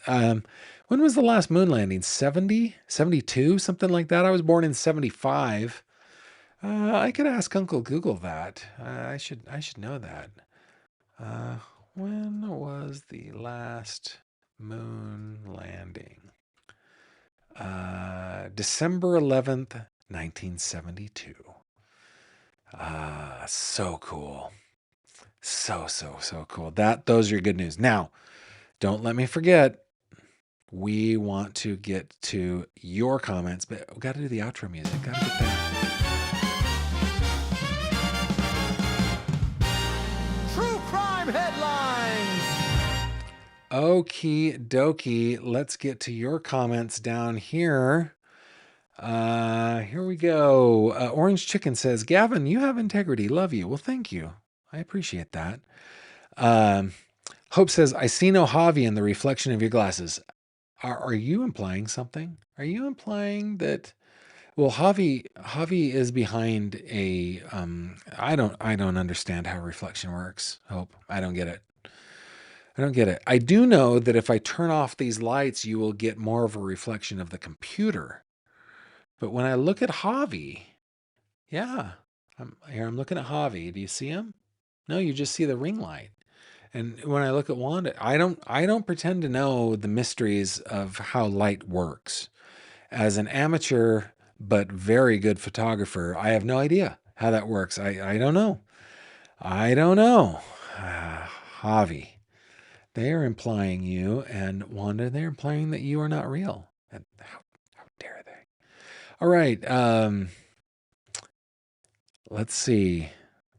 when was the last moon landing? 70, 72, something like that. I was born in 75. I could ask Uncle Google that. I should know that. Uh, when was the last moon landing? December 11th, 1972. So cool. So cool. Those are your good news. Now, don't let me forget, we want to get to your comments, but we got to do the outro music. Got to get that. True crime headlines. Okie dokie. Let's get to your comments down here. Here we go. Orange Chicken says, Gavin, you have integrity. Love you. Well, thank you. I appreciate that. Hope says, I see no Javi in the reflection of your glasses. Are you implying something? Are you implying that? Well, Javi is behind a. I don't understand how reflection works. Hope I don't get it. I don't get it. I do know that if I turn off these lights, you will get more of a reflection of the computer. But when I look at Javi, yeah, I'm looking at Javi. Do you see him? No, you just see the ring light. And when I look at Wanda, I don't pretend to know the mysteries of how light works. As an amateur but very good photographer, I have no idea how that works. I don't know. I don't know. Javi, they are implying you, and Wanda, they're implying that you are not real. How dare they? All right. Let's see.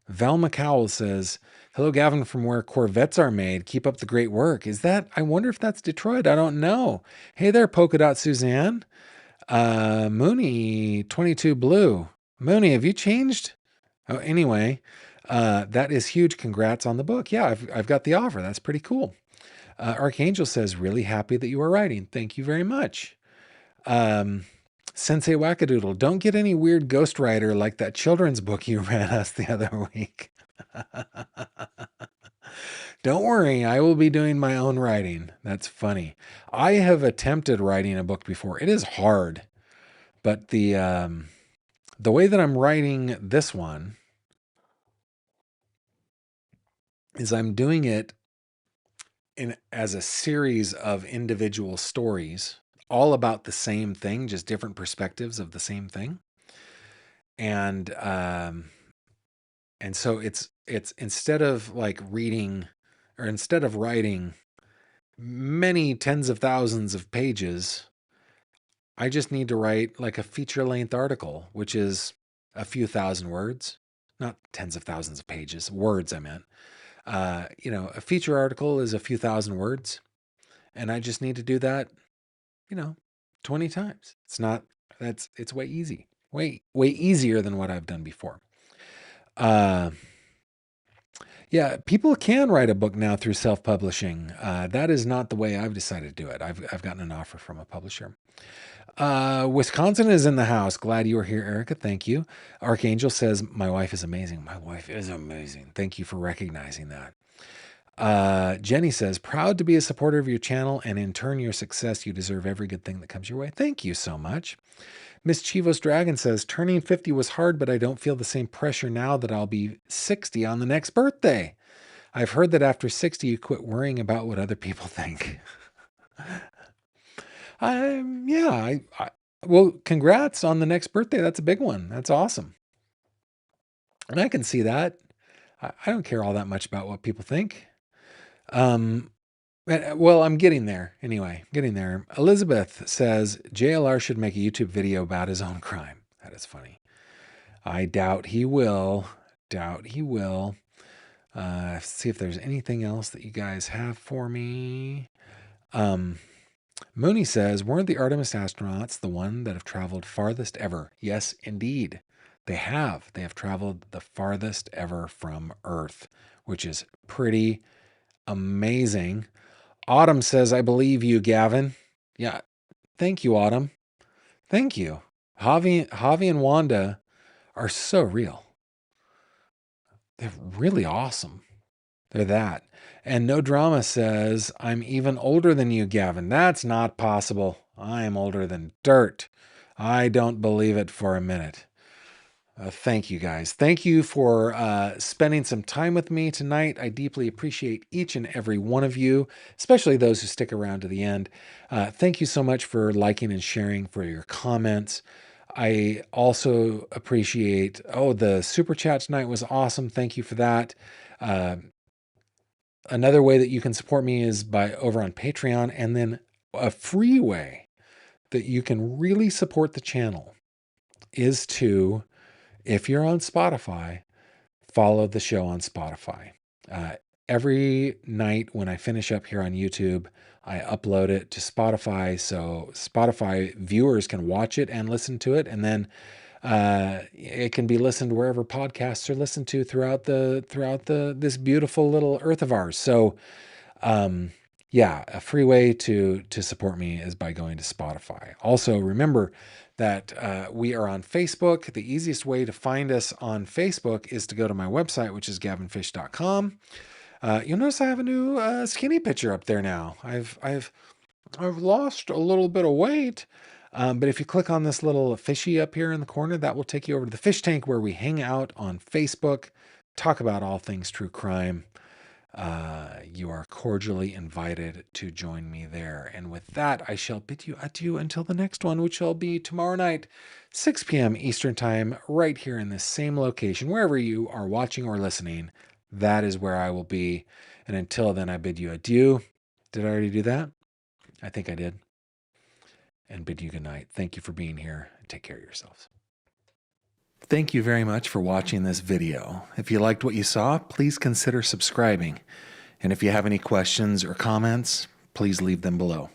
Val McCowell says, hello, Gavin, from where Corvettes are made. Keep up the great work. Is that, I wonder if that's Detroit. I don't know. Hey there, Polka Dot Suzanne. Mooney 22 Blue. Mooney, have you changed? Oh, anyway, that is huge. Congrats on the book. Yeah, I've got the offer. That's pretty cool. Archangel says, really happy that you are writing. Thank you very much. Sensei Wackadoodle, don't get any weird ghostwriter like that children's book you read us the other week. Don't worry, I will be doing my own writing. That's funny. I have attempted writing a book before. It is hard, but the way that I'm writing this one is I'm doing it as a series of individual stories, all about the same thing, just different perspectives of the same thing. And so it's instead of like reading, or instead of writing many tens of thousands of pages, I just need to write like a feature-length article, which is a few thousand words, not tens of thousands of pages, words I meant. A feature article is a few thousand words, and I just need to do that, 20 times. It's way easy, way easier than what I've done before. Yeah, people can write a book now through self-publishing. That is not the way I've decided to do it. I've gotten an offer from a publisher. Wisconsin is in the house. Glad you are here, Erica. Thank you. Archangel says, my wife is amazing. My wife is amazing. Thank you for recognizing that. Jenny says, proud to be a supporter of your channel, and in turn your success. You deserve every good thing that comes your way. Thank you so much. Miss Chivos Dragon says, turning 50 was hard, but I don't feel the same pressure now that I'll be 60 on the next birthday. I've heard that after 60, you quit worrying about what other people think. Well, congrats on the next birthday. That's a big one. That's awesome. And I can see that. I don't care all that much about what people think. Well, I'm getting there. Anyway, getting there. Elizabeth says, JLR should make a YouTube video about his own crime. That is funny. I doubt he will. See if there's anything else that you guys have for me. Mooney says, weren't the Artemis astronauts the one that have traveled farthest ever? Yes, indeed. They have. They have traveled the farthest ever from Earth, which is pretty amazing. Autumn says, I believe you, Gavin. Yeah. Thank you, Autumn. Thank you. Javi and Wanda are so real. They're really awesome. They're that. And No Drama says, I'm even older than you, Gavin. That's not possible. I am older than dirt. I don't believe it for a minute. Thank you guys. Thank you for spending some time with me tonight. I deeply appreciate each and every one of you, especially those who stick around to the end. Thank you so much for liking and sharing, for your comments. I also appreciate, the super chat tonight was awesome. Thank you for that. Uh, Another way that you can support me is by over on Patreon, and then a free way that you can really support the channel is to, if you're on Spotify, follow the show on Spotify. Uh, every night when I finish up here on YouTube, I upload it to Spotify so Spotify viewers can watch it and listen to it, and then it can be listened wherever podcasts are listened to throughout the this beautiful little earth of ours. So, yeah, a free way to support me is by going to Spotify. Also, remember that we are on Facebook. The easiest way to find us on Facebook is to go to my website, which is gavinfish.com. You'll notice I have a new skinny picture up there now. I've lost a little bit of weight. But if you click on this little fishy up here in the corner, that will take you over to the fish tank where we hang out on Facebook, talk about all things true crime. You are cordially invited to join me there. And with that, I shall bid you adieu until the next one, which shall be tomorrow night, 6 p.m. Eastern Time, right here in this same location, wherever you are watching or listening. That is where I will be. And until then, I bid you adieu. Did I already do that? I think I did. And bid you good night. Thank you for being here, and take care of yourselves. Thank you very much for watching this video. If you liked what you saw, please consider subscribing. And if you have any questions or comments, please leave them below.